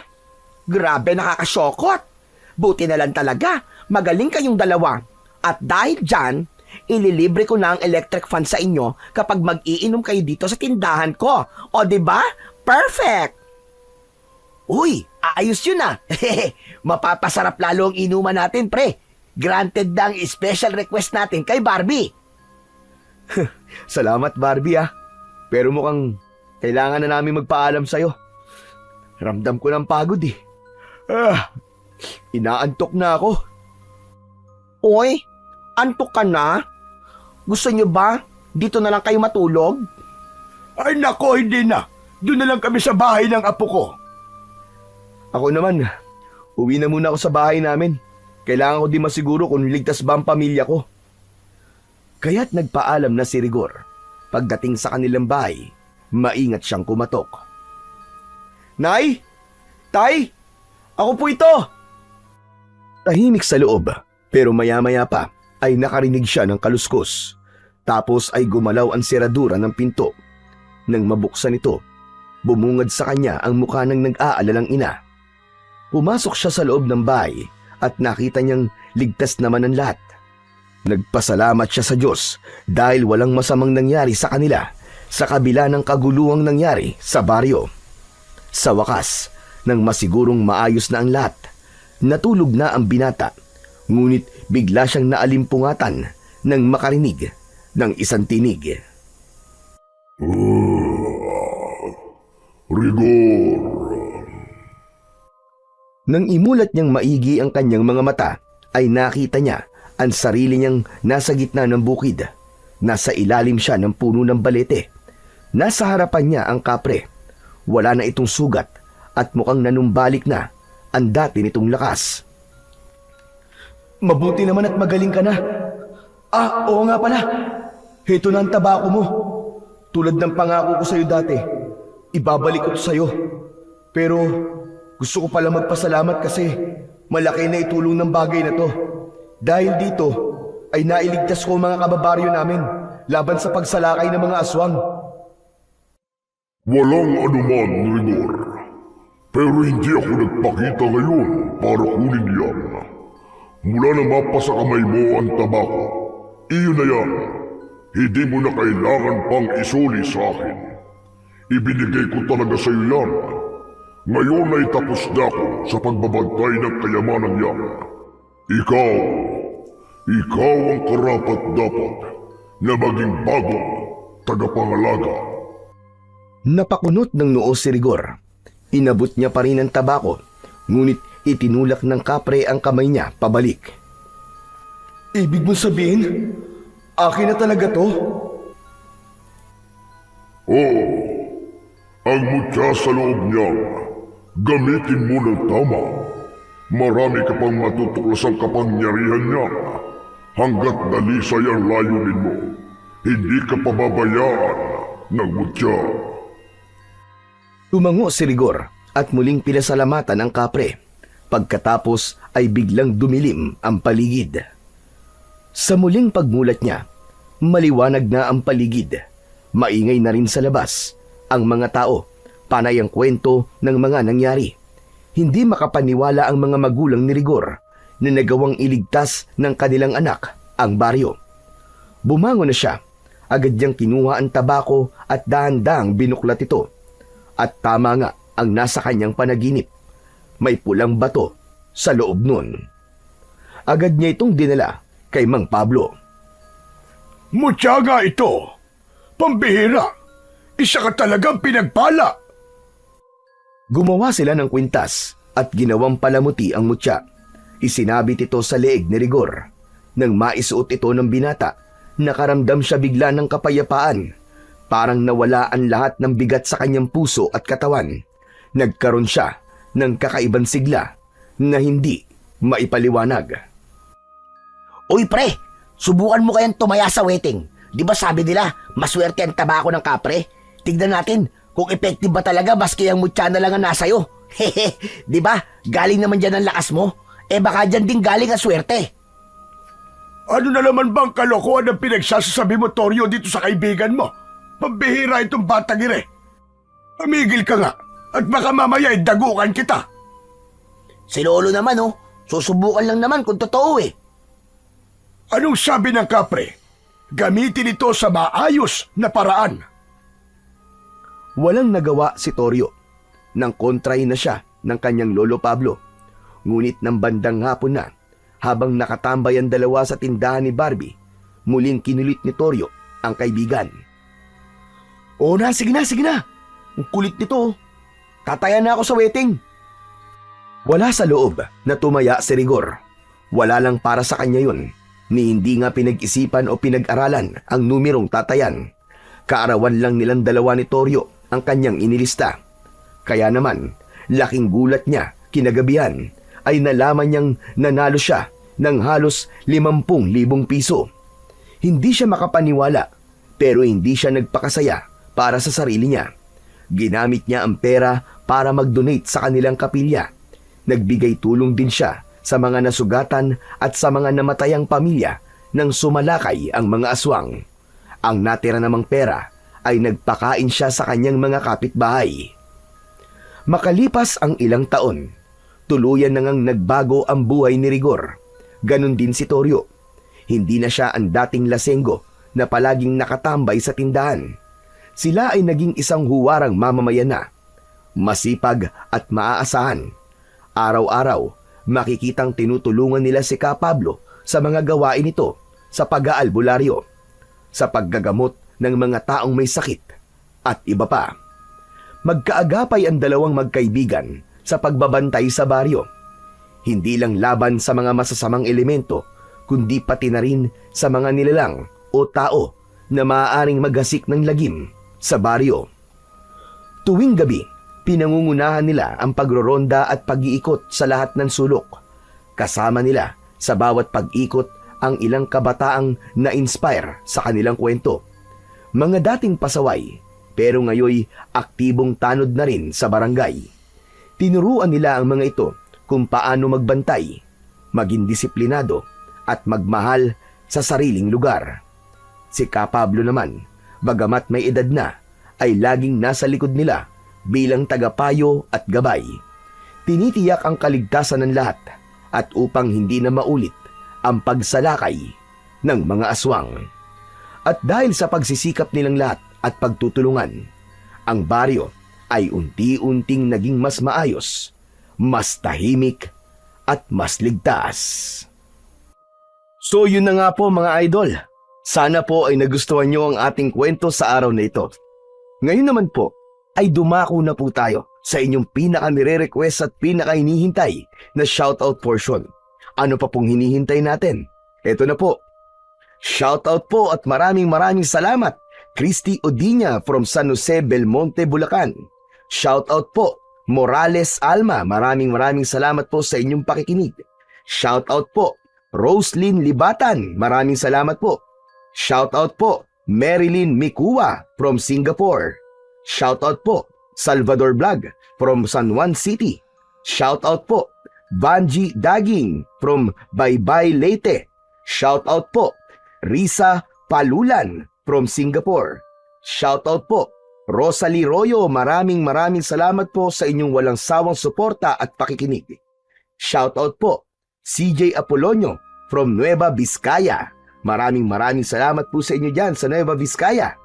Grabe, nakakasyokot. Buti na lang talaga, magaling kayong dalawa. At dahil dyan, ililibre ko na ang electric fan sa inyo kapag mag-iinom kayo dito sa tindahan ko. O diba? Perfect! Uy, ayos yun ah. Mapapasarap lalo ang inuman natin, pre. Granted na ang special request natin kay Barbie. Salamat, Barbie Pero mukhang kailangan na namin magpaalam sa'yo. Ramdam ko ng pagod Inaantok na ako. Uy, antok ka na? Gusto nyo ba dito na lang kayo matulog? Ay nako, hindi na. Doon na lang kami sa bahay ng apo ko. Ako naman, uwi na muna ako sa bahay namin. Kailangan ko din masiguro kung ligtas ba ang pamilya ko. Kaya't nagpaalam na si Rigor. Pagdating sa kanilang bahay, maingat siyang kumatok. Nay! Tay! Ako po ito! Tahimik sa loob, pero maya-maya pa ay nakarinig siya ng kaluskos. Tapos ay gumalaw ang seradura ng pinto. Nang mabuksan ito, bumungad sa kanya ang mukha ng nag-aalalang ina. Pumasok siya sa loob ng bahay at nakita niyang ligtas naman ang lahat. Nagpasalamat siya sa Diyos dahil walang masamang nangyari sa kanila sa kabila ng kaguluhang nangyari sa baryo. Sa wakas, nang masigurong maayos na ang lahat, natulog na ang binata, ngunit bigla siyang naalimpungatan nang makarinig ng isang tinig. Rigor! Nang imulat niyang maigi ang kanyang mga mata, ay nakita niya ang sarili niyang nasa gitna ng bukid. Nasa ilalim siya ng puno ng balete. Nasa harapan niya ang kapre. Wala na itong sugat at mukhang nanumbalik na ang dati nitong lakas. Mabuti naman at magaling ka na. Oo nga pala. Heto na ang tabako mo. Tulad ng pangako ko sa'yo dati, ibabalik ko sa'yo. Pero gusto ko pala magpasalamat kasi malaki na itulong ng bagay na to. Dahil dito ay nailigtas ko ang mga kababaryo namin laban sa pagsalakay ng mga aswang. Walang anuman, Rigor. Pero hindi ako nagpakita ngayon para kunin yan. Mula na mapa sa kamay mo ang tabako, iyon na yan. Hindi mo na kailangan pang isuli sa akin. Ibinigay ko talaga sa iyo yan. Ngayon ay tapos na ako sa pagbabantay ng kayamanan yan. Ikaw ang karapat-dapat na maging bagong tagapangalaga. Napakunot ng noo si Rigor. Inabot niya pa rin ang tabako, ngunit itinulak ng kapre ang kamay niya pabalik. Ibig mo sabihin, akin na talaga to? Oo, ang mutya sa loob niya, gamitin mo ng tama. Marami ka pang matutuklasang kapangyarihan niya. Hanggat dalisay ang layunin mo, hindi ka pababayaan ng mutya. Tumango si Rigor at muling pinasalamatan ang kapre. Pagkatapos ay biglang dumilim ang paligid. Sa muling pagmulat niya, maliwanag na ang paligid. Maingay na rin sa labas ang mga tao, panay ang kwento ng mga nangyari. Hindi makapaniwala ang mga magulang ni Rigor na nagawang iligtas ng kanilang anak ang baryo. Bumangon na siya, agad niyang kinuha ang tabako at dahan-dahang binuklat ito. At tama nga ang nasa kanyang panaginip. May pulang bato sa loob nun. Agad niya itong dinala kay Mang Pablo. Mutya nga ito. Pambihira. Isa ka talagang pinagpala. Gumawa sila ng kwintas at ginawang palamuti ang mutya. Isinabit ito sa leeg ni Rigor. Nang maisuot ito ng binata, nakaramdam siya bigla ng kapayapaan. Parang nawala ang lahat ng bigat sa kanyang puso at katawan. Nagkaroon siya ng kakaibang sigla na hindi maipaliwanag. Uy pre, subukan mo kayang tumaya sa wedding. Di ba sabi nila, maswerte ang tabako ng kapre? Tignan natin kung effective ba talaga baski ang mutya na lang ang nasa'yo. Hehe, di ba? Galing naman dyan ang lakas mo. Baka dyan din galing ang swerte. Ano na naman bang kalokohan ang pinagsasasabi mo, Toryo, dito sa kaibigan mo? Pambihira itong batang ire. Tumigil ka nga at baka mamaya dagukan kita. Si Lolo naman susubukan lang naman kung totoo eh. Anong sabi ng kapre? Gamitin ito sa maayos na paraan. Walang nagawa si Toryo. Nang kontray na siya ng kanyang lolo Pablo. Ngunit ng bandang hapon na, habang nakatambay ang dalawa sa tindahan ni Barbie, muling kinulit ni Toryo ang kaibigan. "O na, sige na. Ang kulit nito. Tataya na ako sa wedding." Wala sa loob na tumaya si Rigor. Wala lang para sa kanya yun, ni hindi nga pinag-isipan o pinag-aralan ang numerong tatayan. Kaarawan lang nilang dalawa ni Toryo ang kanyang inilista. Kaya naman, laking gulat niya kinagabihan ay nalaman niyang nanalo siya ng halos 50,000 piso. Hindi siya makapaniwala, pero hindi siya nagpakasaya para sa sarili niya. Ginamit niya ang pera para mag-donate sa kanilang kapilya. Nagbigay tulong din siya sa mga nasugatan at sa mga namatayang pamilya nang sumalakay ang mga aswang. Ang natira namang pera ay nagpakain siya sa kanyang mga kapitbahay. Makalipas ang ilang taon, tuluyan na ngang nagbago ang buhay ni Rigor. Ganon din si Toryo. Hindi na siya ang dating lasenggo na palaging nakatambay sa tindahan. Sila ay naging isang huwarang mamamayan na. Masipag at maaasahan. Araw-araw, makikitang tinutulungan nila si Ka Pablo sa mga gawain nito sa pag-aalbularyo, sa paggagamot ng mga taong may sakit, at iba pa. Magkaagapay ang dalawang magkaibigan sa pagbabantay sa baryo. Hindi lang laban sa mga masasamang elemento, kundi pati na rin sa mga nilalang o tao na maaaring maghasik ng lagim sa baryo. Tuwing gabi, pinangungunahan nila ang pagroronda at pag-iikot sa lahat ng sulok. Kasama nila sa bawat pag-ikot ang ilang kabataang na-inspire sa kanilang kwento. Mga dating pasaway, pero ngayoy aktibong tanod na rin sa barangay. Tinuruan nila ang mga ito kung paano magbantay, maging disiplinado at magmahal sa sariling lugar. Si Ka Pablo naman, bagamat may edad na, ay laging nasa likod nila bilang tagapayo at gabay. Tinitiyak ang kaligtasan ng lahat at upang hindi na maulit ang pagsalakay ng mga aswang. At dahil sa pagsisikap nilang lahat at pagtutulungan, ang baryo ay unti-unting naging mas maayos, mas tahimik at mas ligtas. So yun na nga po mga idol. Sana po ay nagustuhan nyo ang ating kwento sa araw na ito. Ngayon naman po ay dumako na po tayo sa inyong pinaka-nire-request at pinaka-hinihintay na shoutout portion. Ano pa pong hinihintay natin? Ito na po. Shoutout po at maraming salamat, Christy Odiña from San Jose, Belmonte, Bulacan. Shoutout po, Morales Alma, maraming salamat po sa inyong pakikinig. Shoutout po, Roslyn Libatan, maraming salamat po. Shoutout po, Marilyn Mikua from Singapore. Shoutout po, Salvador Vlog from San Juan City. Shoutout po, Vanji Daging from Baybay, Leyte. Shoutout po, Risa Palulan from Singapore. Shoutout po, Rosalie Royo, maraming salamat po sa inyong walang sawang suporta at pakikinig. Shoutout po, CJ Apolonio from Nueva Vizcaya. Maraming salamat po sa inyo dyan sa Nueva Vizcaya.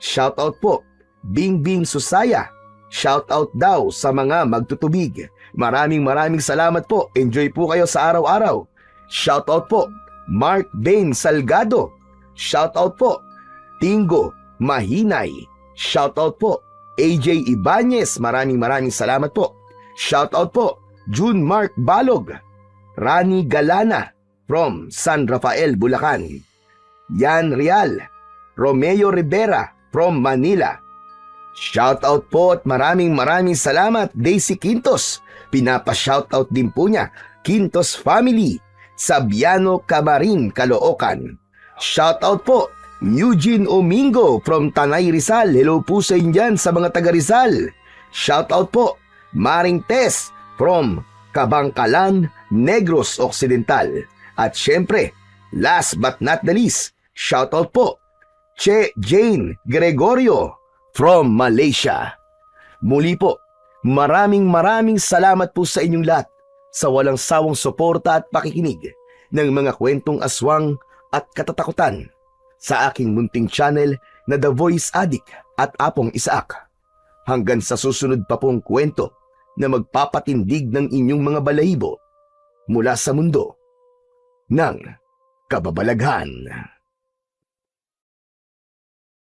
Shoutout po, Bingbing Susaya. Shoutout daw sa mga magtutubig. Maraming salamat po. Enjoy po kayo sa araw-araw. Shoutout po, Mark Bain Salgado. Shoutout po, Tingo Mahinay. Shoutout po, AJ Ibanez, maraming salamat po. Shoutout po, June Mark Balog, Rani Galana from San Rafael, Bulacan. Yan Real, Romeo Rivera from Manila. Shoutout po at maraming salamat, Daisy Quintos. Pinapa-shoutout din po niya, Quintos Family, Sabiano Camarin, Caloocan. Shoutout po, Eugene Omingo from Tanay Rizal. Hello po sa inyo dyan sa mga taga Rizal. Shoutout po, Maring Tess from Kabangkalan, Negros Occidental. At syempre, last but not the least, shoutout po, Che Jane Gregorio from Malaysia. Muli po, maraming salamat po sa inyong lahat sa walang sawang suporta at pakikinig ng mga kwentong aswang at katatakutan sa aking munting channel na The Voice Addict at Apong Isaak. Hanggang sa susunod pa pong kwento na magpapatindig ng inyong mga balahibo mula sa mundo ng kababalaghan.